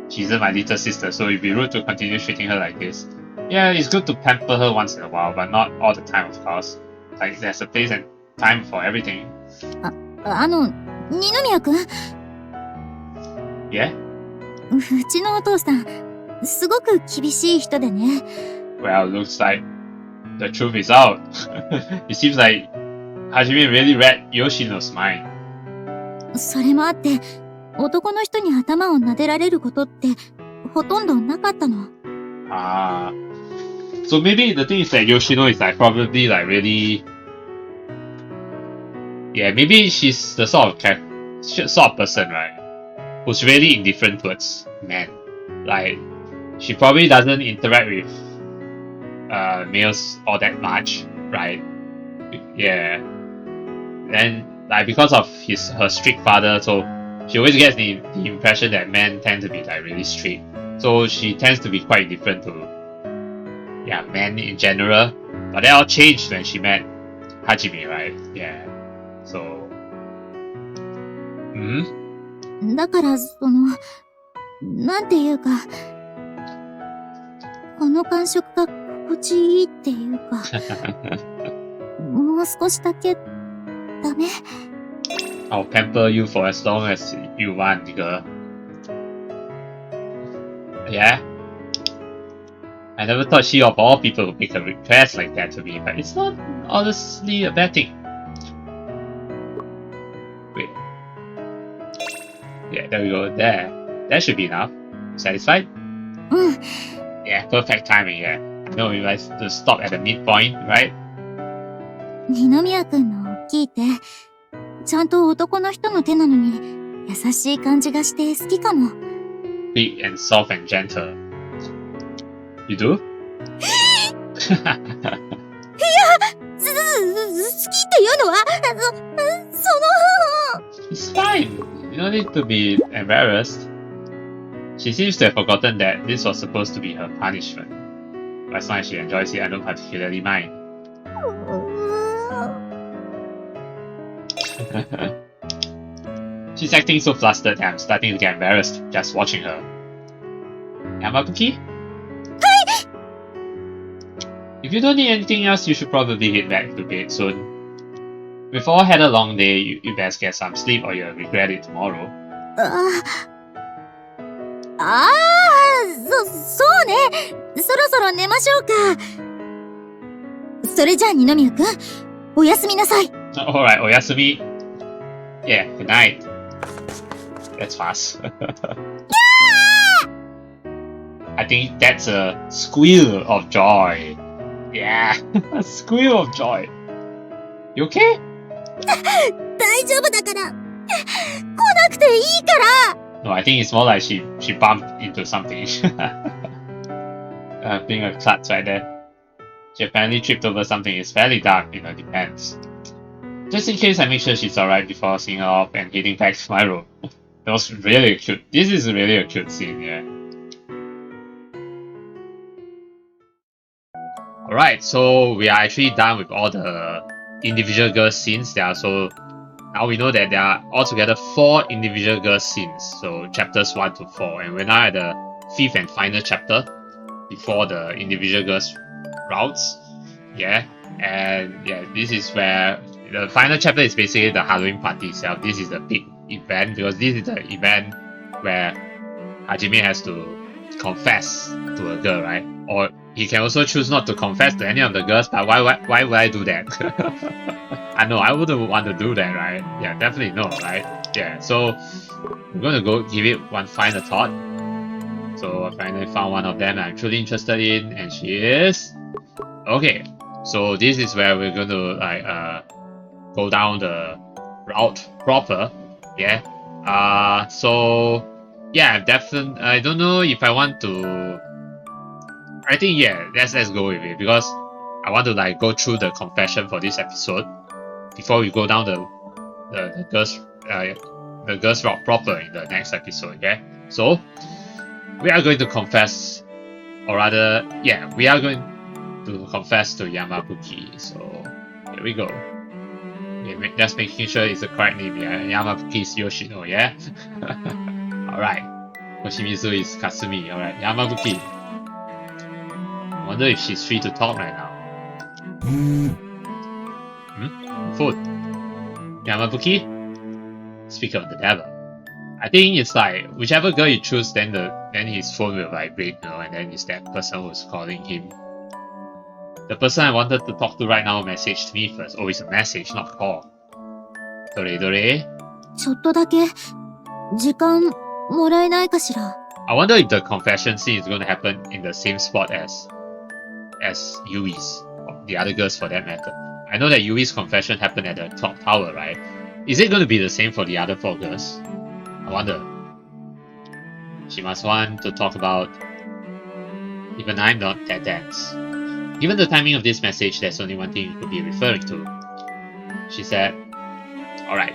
she isn't my little sister, so it'd be rude to continue treating her like this. Yeah, it's good to pamper her once in a while, but not all the time, of course. Like, there's a place and time for everything. 二宮くん Yeah? うちのお父さん、すごく厳しい人でね。 Well, looks like the truth is out. It seems like Hajime really read Yoshino's mind. それもあって、男の人に頭を撫でられることってほとんどなかったの。So maybe the thing is that Yoshino is like probably like really... Yeah, maybe she's the sort of person, right? Who's really indifferent towards men. Like, she probably doesn't interact with males all that much, right? Yeah. Then, like, because of her strict father, so she always gets the impression that men tend to be like really strict. So she tends to be quite different to men in general. But that all changed when she met Hajime, right? Yeah. So だからなんていうか、この感触が心地いいっていうか、もう少しだけダメ？ I'll pamper you for as long as you want, girl. Yeah? I never thought she of all people would make a request like that to me, but it's not honestly a bad thing. Wait. Yeah, there we go. There. That should be enough. Satisfied? Yeah, perfect timing, yeah. No, you guys to stop at the midpoint, right? 二宮くんの大きい手、ちゃんと男の人の手なのに優しい感じがして好きかも。Big and soft and gentle. You do? 好きっていうのは、It's fine. You don't need to be embarrassed. She seems to have forgotten that this was supposed to be her punishment. But as long as she enjoys it, I don't particularly mind. She's acting so flustered that I'm starting to get embarrassed just watching her. Yamabuki? If you don't need anything else, you should probably head back to bed soon. We've all had a long day, you best get some sleep or you'll regret it tomorrow. そうね。そろそろ寝ましょうか。それじゃあ二宮くん、おやすみなさい。Alright, oyasumi. Yeah, good night. That's fast. I think that's a squeal of joy. Yeah, a squeal of joy. You okay? 大丈夫だから。来なくていいから。No, I think it's more like she bumped into something. Being a klutz right there. She apparently tripped over something. It's fairly dark, depends. Just in case, I make sure she's alright before seeing her off and heading back to my room. That was really cute. This is really a cute scene, yeah. Alright, so we are actually done with all the individual girl scenes there. So now we know that there are altogether 4 individual girl scenes. So chapters 1 to 4. And we're now at the 5th and final chapter before the individual girls routes. Yeah. And yeah, this is where the final chapter is basically the Halloween party itself. This is the big event because this is the event where Hajime has to confess to a girl, right? Or he can also choose not to confess to any of the girls, but why would I do that? I know I wouldn't want to do that, right? Yeah, definitely no, right? Yeah, so I'm gonna go give it one final thought. So I finally found one of them I'm truly interested in, and she is okay. So this is where we're going to go down the route proper. Yeah. So yeah, definitely. I don't know if I want to. I think yeah, let's go with it because I want to go through the confession for this episode before we go down the girls route proper in the next episode. Yeah. So we are going to confess, or rather, yeah, we are going to confess to Yamabuki. So here we go. Yeah, just making sure it's the correct name. Yeah, Yamabuki is Yoshino. Yeah. All right. Yoshimizu is Kasumi. All right, Yamabuki. I wonder if she's free to talk right now. Food. Yamabuki. Speak of the devil. I think it's whichever girl you choose, then his phone will vibrate, and then it's that person who's calling him. The person I wanted to talk to right now messaged me first. Oh, it's a message, not a call. Dore? ちょっとだけ時間もらえないかしら。I wonder if the confession scene is going to happen in the same spot as Yui's, or the other girls for that matter. I know that Yui's confession happened at the clock tower, right? Is it going to be the same for the other 4 girls? I wonder. She must want to talk about even I'm not that dense. Given the timing of this message, there's only one thing you could be referring to. She said, alright.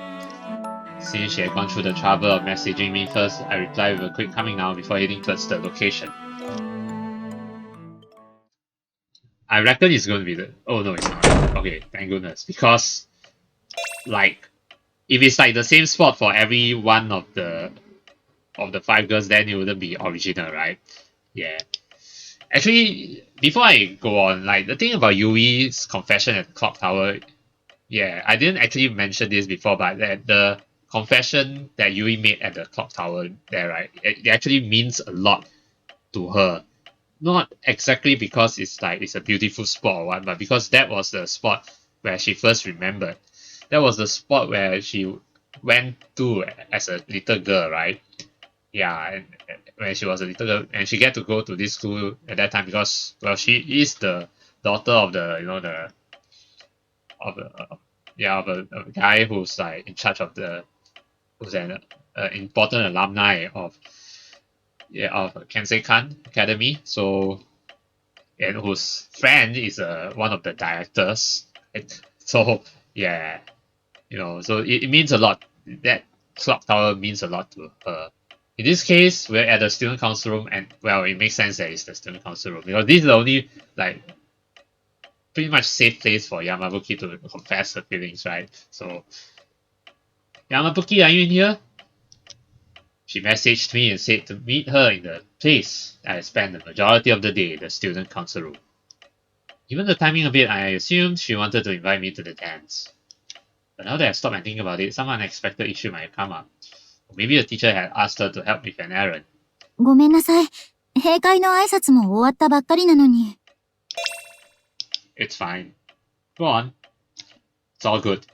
Since she had gone through the trouble of messaging me first, I replied with a quick coming now before heading towards the location. I reckon it's going to be the... Oh no, it's not. Okay, thank goodness. Because, if it's the same spot for every one of the 5 girls, then it wouldn't be original, right? Yeah. Actually, before I go on, the thing about Yui's confession at the clock tower, yeah, I didn't actually mention this before, but the confession that Yui made at the clock tower there, right, it actually means a lot to her. Not exactly because it's a beautiful spot or what, but because that was the spot where she first remembered. That was the spot where she went to as a little girl, right? Yeah, and when she was a little girl, and she get to go to this school at that time because, well, she is the daughter of the guy who's in charge of who's an important alumni of Kenseikan Academy. So, and whose friend is one of the directors. So yeah, so it means a lot. That clock tower means a lot to her. In this case, we're at the student council room, and well, it makes sense that it's the student council room because this is the only pretty much safe place for Yamabuki to confess her feelings, right? So, Yamabuki, are you in here? She messaged me and said to meet her in the place I spent the majority of the day, the student council room. Given the timing of it, I assumed she wanted to invite me to the dance. But now that I've stopped and think about it, some unexpected issue might have come up. Or maybe the teacher had asked her to help with an errand. ごめんなさい。閉会の挨拶も終わったばっかりなのに。It's fine. Go on. It's all good.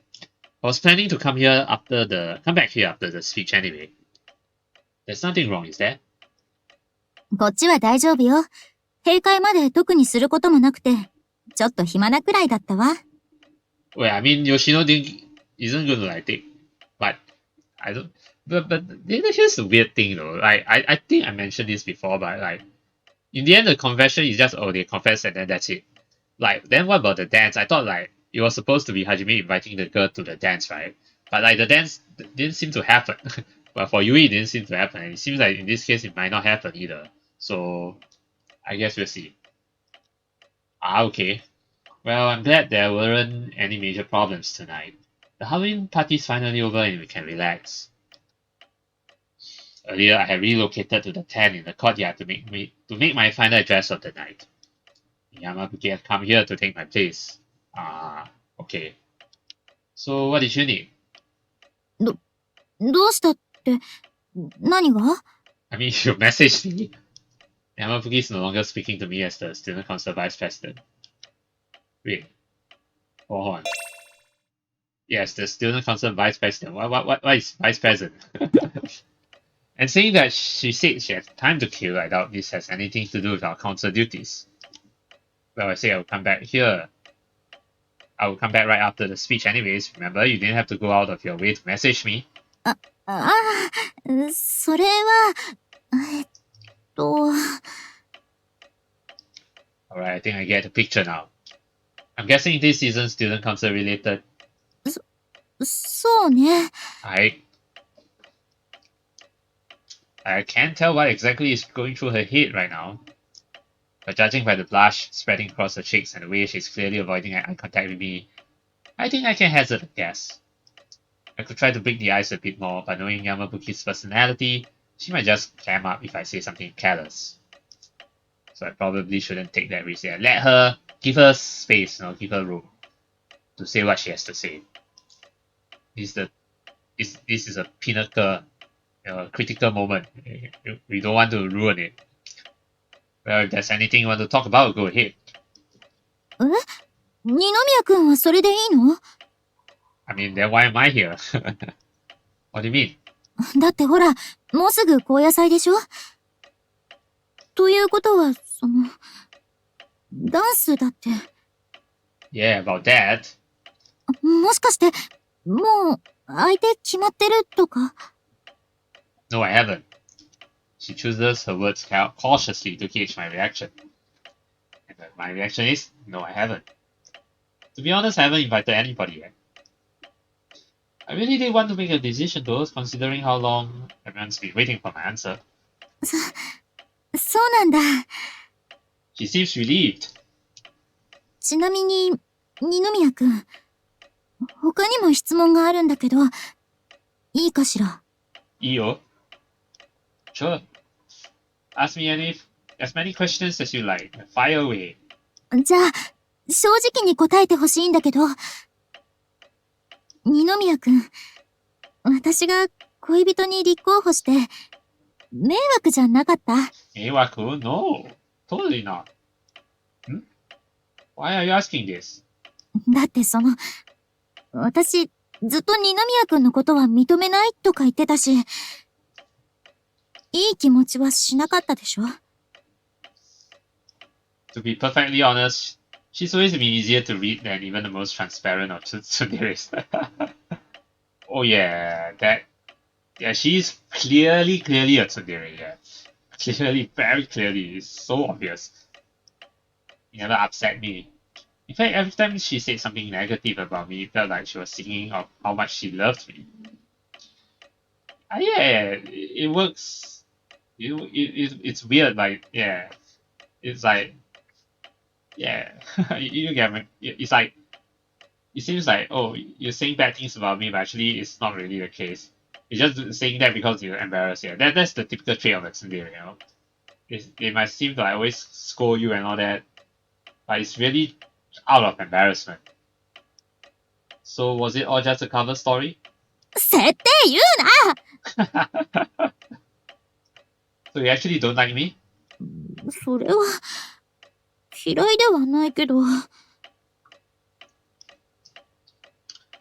I was planning to come back here after the speech anyway. There's nothing wrong, is there? こっちは大丈夫よ。閉会まで特にすることもなくて、ちょっと暇なくらいだったわ。Well, I mean, Yoshino isn't going to take, but But here's the weird thing though. Like I think I mentioned this before, but like in the end the confession is just, oh, they confess and then that's it. Like then what about the dance? I thought like it was supposed to be Hajime inviting the girl to the dance, right? But like the dance didn't seem to happen. But for Yui it didn't seem to happen. And it seems like in this case it might not happen either. So I guess we'll see. Okay. Well, I'm glad there weren't any major problems tonight. The Halloween party's finally over and we can relax. Earlier, I had relocated to the tent in the courtyard to make my final address of the night. Yamabuki had come here to take my place. Okay. So, what did you need? どうしたって、何が？ I mean, you messaged me. Yamabuki is no longer speaking to me as the student council vice president. Wait. Hold on. Yes, the student council vice president. What is vice president? And saying that she said she had time to kill, I doubt this has anything to do with our council duties. Well, I say I will come back here. I will come back right after the speech anyways. Remember, you didn't have to go out of your way to message me. それは、Alright, I think I get the picture now. I'm guessing this isn't student council related. そうね。I can't tell what exactly is going through her head right now. But judging by the blush spreading across her cheeks and the way she's clearly avoiding eye contact with me, I think I can hazard a guess. I could try to break the ice a bit more, but knowing Yamabuki's personality, she might just clam up if I say something careless. So I probably shouldn't take that risk and give her space, give her room to say what she has to say. This is a pinnacle, critical moment. We don't want to ruin it. Well, if there's anything you want to talk about, go ahead. 二宮君はそれでいいの？ I mean, then why am I here? What do you mean? だってほら、もうすぐ高野祭でしょ？ということは、ダンスだって。Yeah, about that. もしかして、もう、相手決まってるとか？ No, I haven't. She chooses her words cautiously to gauge my reaction. And my reaction is, no, I haven't. To be honest, I haven't invited anybody yet. I really did want to make a decision though, considering how long everyone's been waiting for my answer. そうなんだ。She seems relieved. ちなみに、二宮君、他にも質問があるんだけど、いいかしら？いいよ。Sure. Ask me as many questions as you like. Fire away. じゃあ、正直に答えてほしいんだけど、二宮君、私が恋人に立候補して、迷惑じゃなかった？迷惑？ No. Totally not. Why are you asking this? だって私、ずっと二宮君のことは認めないとか言ってたし、いい気持ちはしなかったでしょ？ To be perfectly honest, she's always been easier to read than even the most transparent of tsunderes. Oh yeah, she's clearly a tsundere, yeah. Clearly, very clearly, it's so obvious. It never upset me. In fact, every time she said something negative about me, it felt like she was singing of how much she loved me. Yeah, it works. It's weird, like, yeah. It's like, yeah, you get me. It's like, it seems like, oh, you're saying bad things about me, but actually it's not really the case. You're just saying that because you're embarrassed. Yeah, that's the typical trait of a tsundere, you know. It might seem like I always scold you and all that, but it's really out of embarrassment. So was it all just a cover story? 設定言うな！ So you actually don't like me? それは、嫌いではないけど。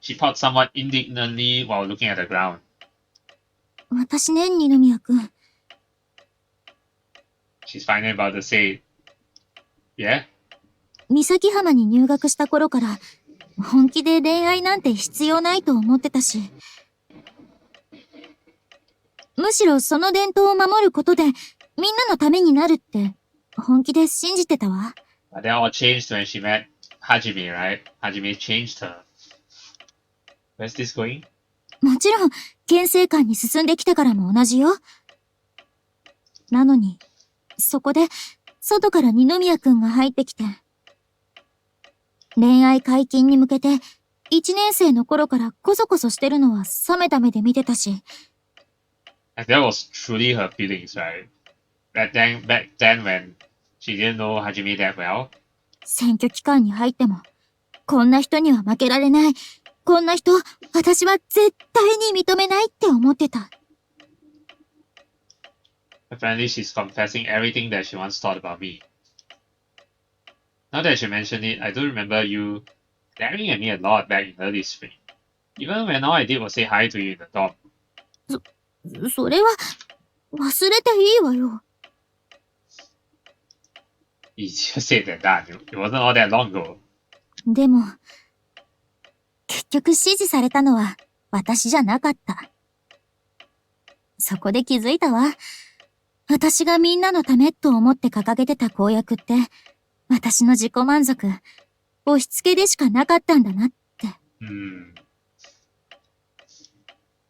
She thought somewhat indignantly while looking at the ground. 私ね、二宮君。She's finally about to say, yeah? 三崎浜に入学した頃から、本気で恋愛なんて必要ないと思ってたし。むしろその伝統を守ることで、みんなのためになるって、本気で信じてたわ。But that all changed when she met Hajime, right? Hajime changed her. Where's this going? もちろん、牽制官に進んできてからも同じよ。なのに、そこで、外から二宮くんが入ってきて、恋愛解禁に向けて、一年生の頃からコソコソしてるのは冷めた目で見てたし。And that was truly her feelings, right? Back then when she didn't know Hajime that well. 選挙期間に入っても、こんな人には負けられない。こんな人、私は絶対に認めないって思ってた。Apparently she's confessing everything that she once thought about me. Now that she mentioned it, I do remember you glaring at me a lot back in early spring. Even when all I did was say hi to you in the dorm. それは、忘れていいわよ。Easier said than done. It wasn't all that long ago. でも、結局指示されたのは私じゃなかった。そこで気づいたわ。私がみんなのためと思って掲げてた公約って、私の自己満足、押し付けでしかなかったんだなって。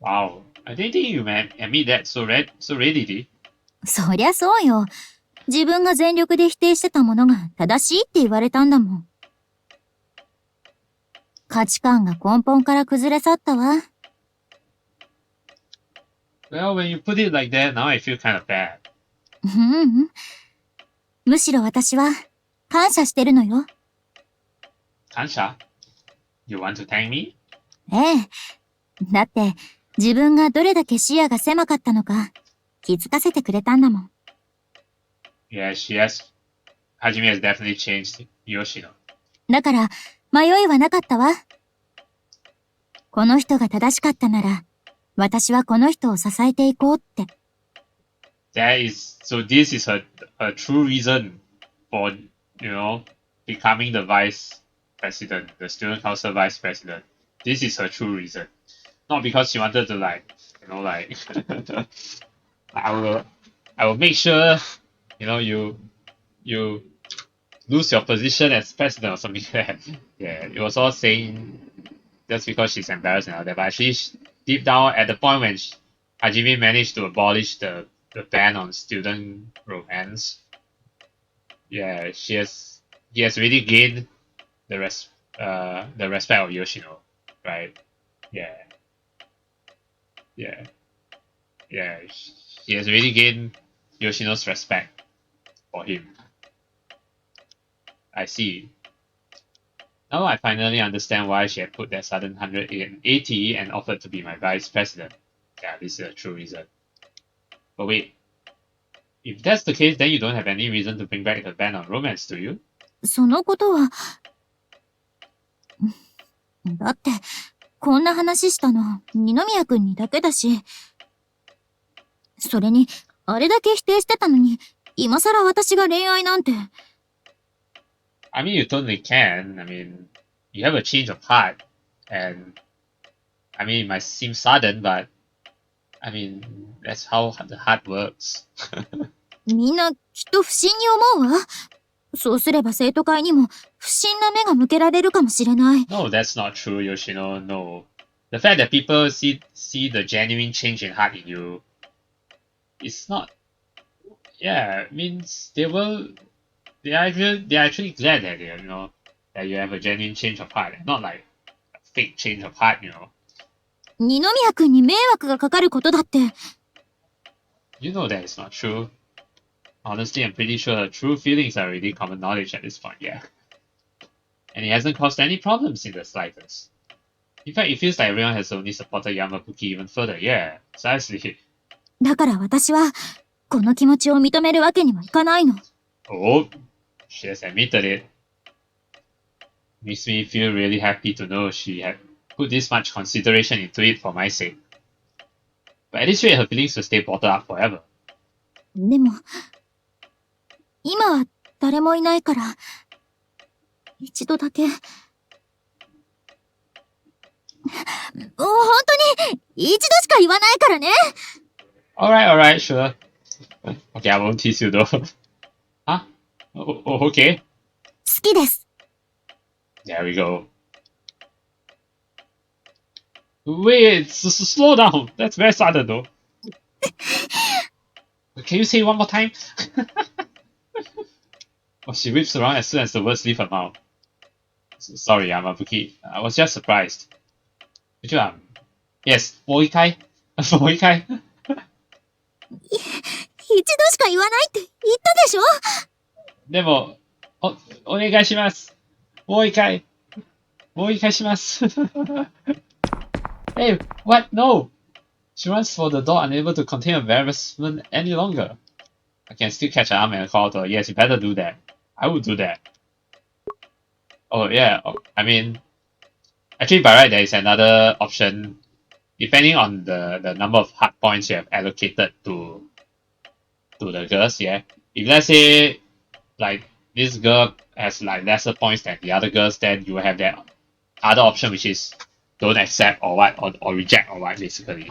Wow. I didn't think you admit that so readily. そりゃそうよ。自分が全力で否定してたものが正しいって言われたんだもん。価値観が根本から崩れ去ったわ。Well, when you put it like that, now I feel kind of bad. むしろ私は感謝してるのよ。感謝? You want to thank me? ええ。だって、自分がどれだけ視野が狭かったのか気づかせてくれたんだもん。Yeah, Hajime has definitely changed Yoshino. だから、迷いはなかったわ。この人が正しかったなら、私はこの人を支えていこうって。So this is her true reason for, becoming the vice president, the student council vice president. This is her true reason. Not because she wanted to I will make sure, you lose your position as president or something like that. Yeah, it was all saying just because she's embarrassed and all that. But actually, deep down, at the point when Hajime managed to abolish the ban on student romance, yeah, he has really gained the respect of Yoshino, right? Yeah. He has really gained Yoshino's respect for him. I see. Now I finally understand why she had put that sudden 180 and offered to be my vice president. Yeah, this is a true reason. But wait, if that's the case, then you don't have any reason to bring back the ban on romance, do you? そのことは、だって、こんな話したの二宮くんにだけだし、それに、あれだけ否定してたのに、今更私が恋愛なんて。I mean, you totally can. I mean, you have a change of heart, and I mean, it might seem sudden, but I mean, that's how the heart works. みんなきっと不審に思うわ。そうすれば生徒会にも不審な目が向けられるかもしれない。No, that's not true, Yoshino. No. The fact that people see the genuine change in heart in you, it's not. Yeah, it means they are actually glad that that you have a genuine change of heart, not like a fake change of heart, 二宮くんに迷惑がかかることだって。You know that it's not true. Honestly, I'm pretty sure her true feelings are already common knowledge at this point, yeah. And it hasn't caused any problems in the slightest. In fact, it feels like everyone has only supported Yamabuki even further, yeah, precisely. だから私は、この気持ちを認めるわけにはいかないの。Oh, she has admitted it. Makes me feel really happy to know she had put this much consideration into it for my sake. But at this rate, her feelings will stay bottled up forever. でも、今は誰もいないから、一度だけ。本当に、一度しか言わないからね。Alright, sure. Okay, I won't tease you though. Huh? Okay. 好きです。 There we go. Wait, slow down. That's very sudden though. Can you say it one more time? Oh, she whips around as soon as the words leave her mouth. Sorry, Yamabuki. I was just surprised. Yes, もう一回もう一回一度しか言わないって言ったでしょ。でも、お願いします。もう一回します。Hey, what? No! She runs for the door, unable to contain embarrassment any longer. I can still catch her arm and call to her. Yes, you better do that. I would do that. Oh, yeah. I mean, actually, by right, there is another option. Depending on the number of hard points you have allocated to the girls, yeah. If let's say, like, this girl has, like, lesser points than the other girls, then you will have that other option, which is don't accept or what, or reject or what, basically.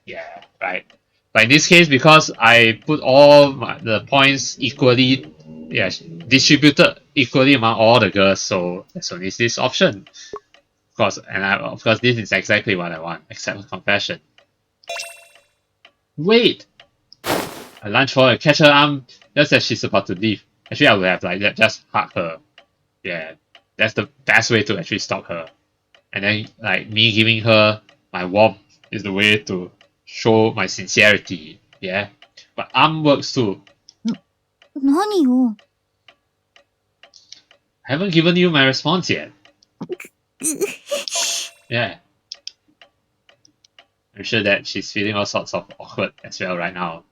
Yeah, right. But in this case, because I put all the points equally, yeah, distributed equally among all the girls, so there's only this option. Of course, of course, this is exactly what I want, accept confession. Wait! I lunge for her, catch her arm just as she's about to leave. Actually, I would have like just hug her. Yeah, that's the best way to actually stop her. And then, like, me giving her my warmth is the way to show my sincerity. Yeah, but arm works too. 何よ。I haven't given you my response yet. Yeah. I'm sure that she's feeling all sorts of awkward as well right now.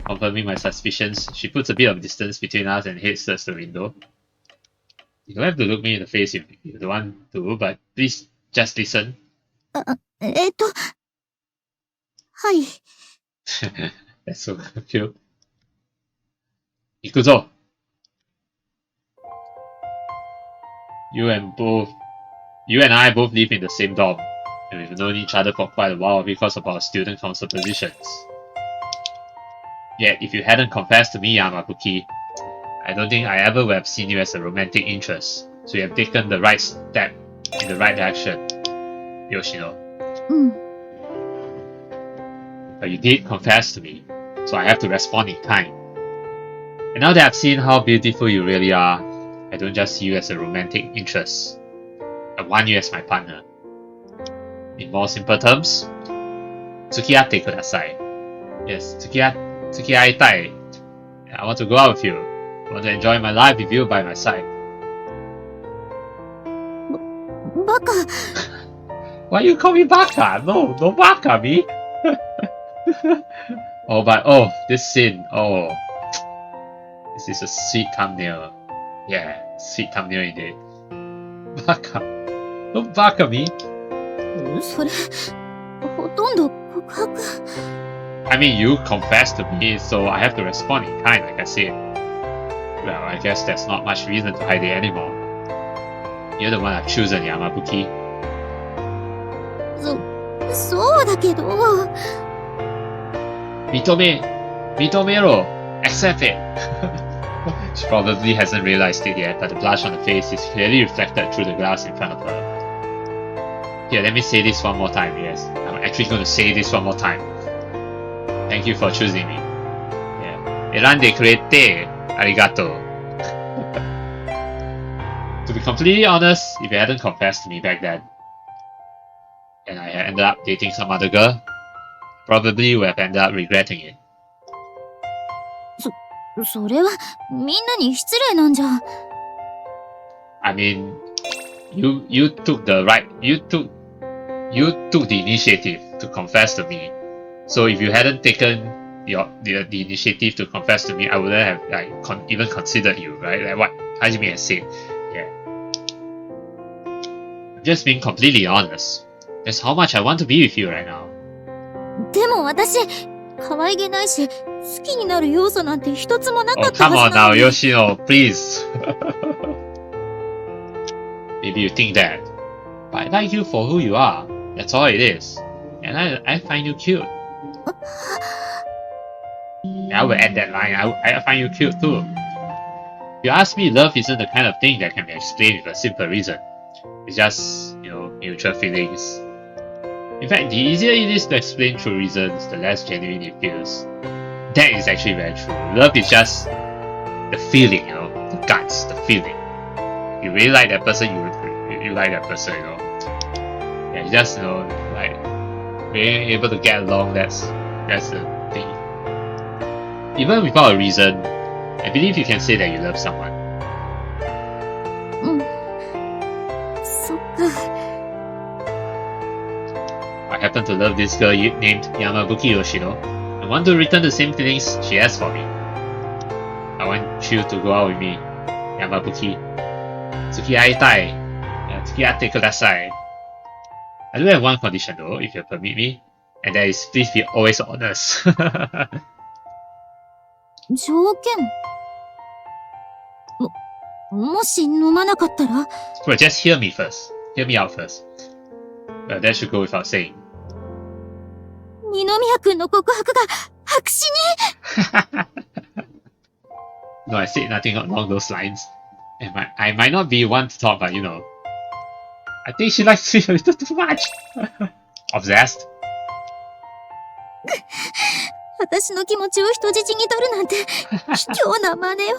Confirming my suspicions, she puts a bit of distance between us and heads towards the window. You don't have to look me in the face if you don't want to, but please just listen. はい。That's so cute. 行くぞ! You and I both live in the same dorm, and we've known each other for quite a while because of our student council positions. Yet, if you hadn't confessed to me, Yamabuki, I don't think I ever would have seen you as a romantic interest, so you have taken the right step in the right direction, Yoshino. But you did confess to me, so I have to respond in kind. And now that I've seen how beautiful you really are, I don't just see you as a romantic interest. I want you as my partner. In more simple terms, Tsukiate kudasai. Yes, Tsukiaitai. I want to go out with you. I want to enjoy my life with you by my side. バカ。 Why you call me baka? No baka me. Oh, this scene. Oh, this is a sweet thumbnail. Yeah, sweet thumbnail indeed. Baka. Don't baka me. それ、ほとんど告白。I mean, you confessed to me, so I have to respond in kind, like I said. Well, I guess there's not much reason to hide it anymore. You're the one I've chosen, Yamabuki. そうだけど。認めろ Accept it. She probably hasn't realized it yet, but the blush on her face is clearly reflected through the glass in front of her. Here, let me say this one more time, yes. I'm actually going to say this one more time. Thank you for choosing me. Yeah. 選んでくれてありがとう. To be completely honest, if you hadn't confessed to me back then, and I had ended up dating some other girl, probably would have ended up regretting it. それはみんなに失礼なんじゃ。I mean, you took the initiative to confess to me. So if you hadn't taken the initiative to confess to me, I wouldn't have like even considered you, right? Like what Hajime has said. Yeah. I'm just being completely honest. That's how much I want to be with you right now. でも私、可愛げないし、好きになる要素なんて一つもなか Oh, ったは come ず on な now, のに。 Yoshino, please. Maybe you think that. But I like you for who you are. That's all it is. And I find you cute. Yeah, I will add that line. I find you cute too. If you ask me, love isn't the kind of thing that can be explained with a simple reason. It's just, mutual feelings. In fact, the easier it is to explain through reasons, the less genuine it feels. That is actually very true. Love is just the feeling, the guts, the feeling. You really like that person, you like that person, Yeah, just, like being able to get along, that's the thing. Even without a reason, I believe you can say that you love someone. そっか。I happen to love this girl named Yamabuki Yoshino. I want to return the same feelings she has for me. I want you to go out with me, Yamabuki. Tsukiaitai. Tsukiatte kudasai. I do have one condition though, if you permit me, and that is please be always honest. 条件もし飲まなかったら Well, just hear me first. Hear me out first. Well, that should go without saying. 二宮君の告白が白紙に No, I said nothing along those lines. I might not be one to talk, but I think she likes me a little too much. Obsessed. 私の気持ちを人質に取るなんて卑怯な真似を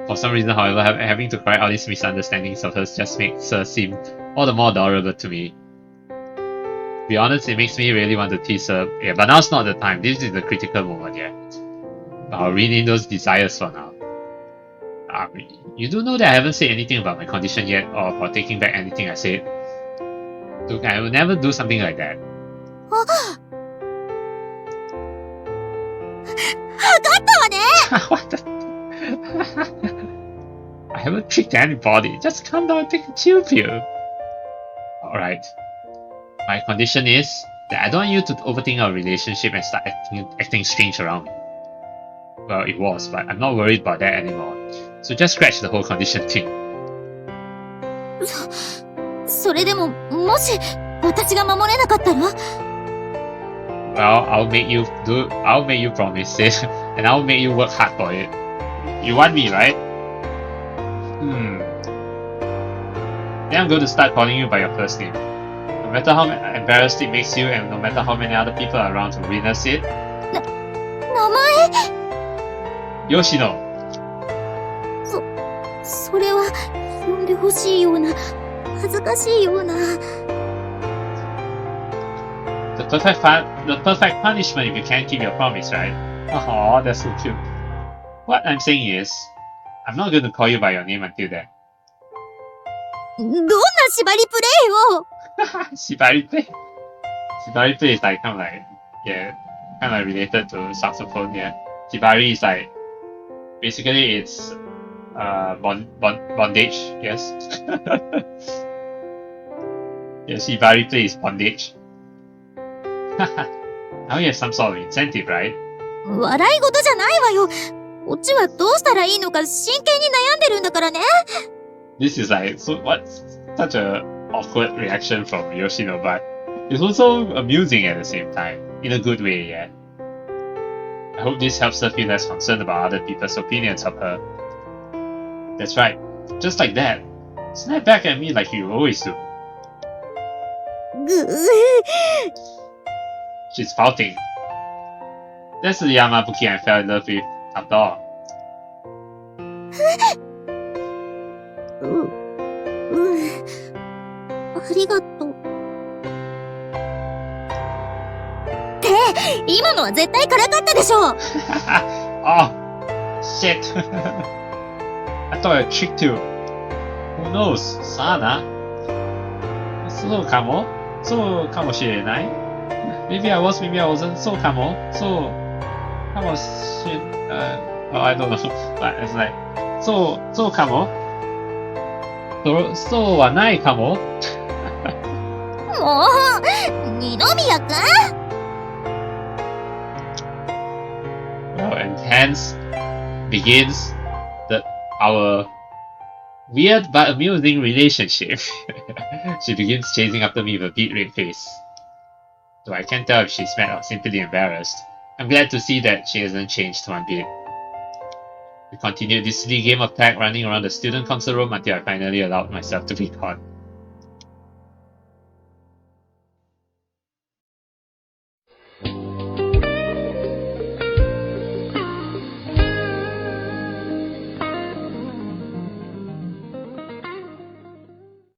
For some reason, however, having to correct all these misunderstandings of hers just makes her seem all the more adorable to me. To be honest, it makes me really want to tease her. Yeah, but now's not the time. This is the critical moment, yeah. I'll rein in those desires for now. You do know that I haven't said anything about my condition yet, or for taking back anything I said. Look, I will never do something like that. わかったわね What the? I haven't tricked anybody. Just calm down and take a chill pill. Alright. My condition is that I don't want you to overthink our relationship and start acting strange around me. Well, it was, but I'm not worried about that anymore. So just scratch the whole condition thing. それでももし私が守れなかったら Well, I'll make you promise it, and I'll make you work hard for it. You want me, right? Then I'm going to start calling you by your first name. No matter how embarrassed it makes you, and no matter how many other people are around to witness it. 名前 Yoshino. それは呼んでほしいような恥ずかしいような The perfect punishment if you can't keep your promise, right? Oh, that's so cute. What I'm saying is, I'm not going to call you by your name until then. どんな縛りプレイを Shibari play? Shibari play is like kind of related to saxophone, yeah. Shibari is like, basically it's bondage, yes. Yeah, Shibari play is bondage. Now you have some sort of incentive, right? 笑い事じゃないわよこっちはどうしたらいいのか真剣に悩んでるんだからね This is like, so what's such a awkward reaction from Yoshino, but it's also amusing at the same time, in a good way, yeah. I hope this helps her feel less concerned about other people's opinions of her. That's right, just like that. Snap back at me like you always do. ぐ She's pouting. That's the Yamabuki I fell in love with, after all. ありがとうって今のは絶対からかったでしょ Oh, shit. I thought I tricked you. Who knows? さあな。そうかも？そうかもしれない。Maybe I was, maybe I wasn't. そうかも？そうかもしれI don't know. But it's like そうかも？そうはないかも？もう二宮くん Well, and hence begins our weird but amusing relationship. She begins chasing after me with a beat red face. though I can't tell if she's mad or simply embarrassed. I'm glad to see that she hasn't changed one bit. We continued this silly game of tag running around the student council room until I finally allowed myself to be caught.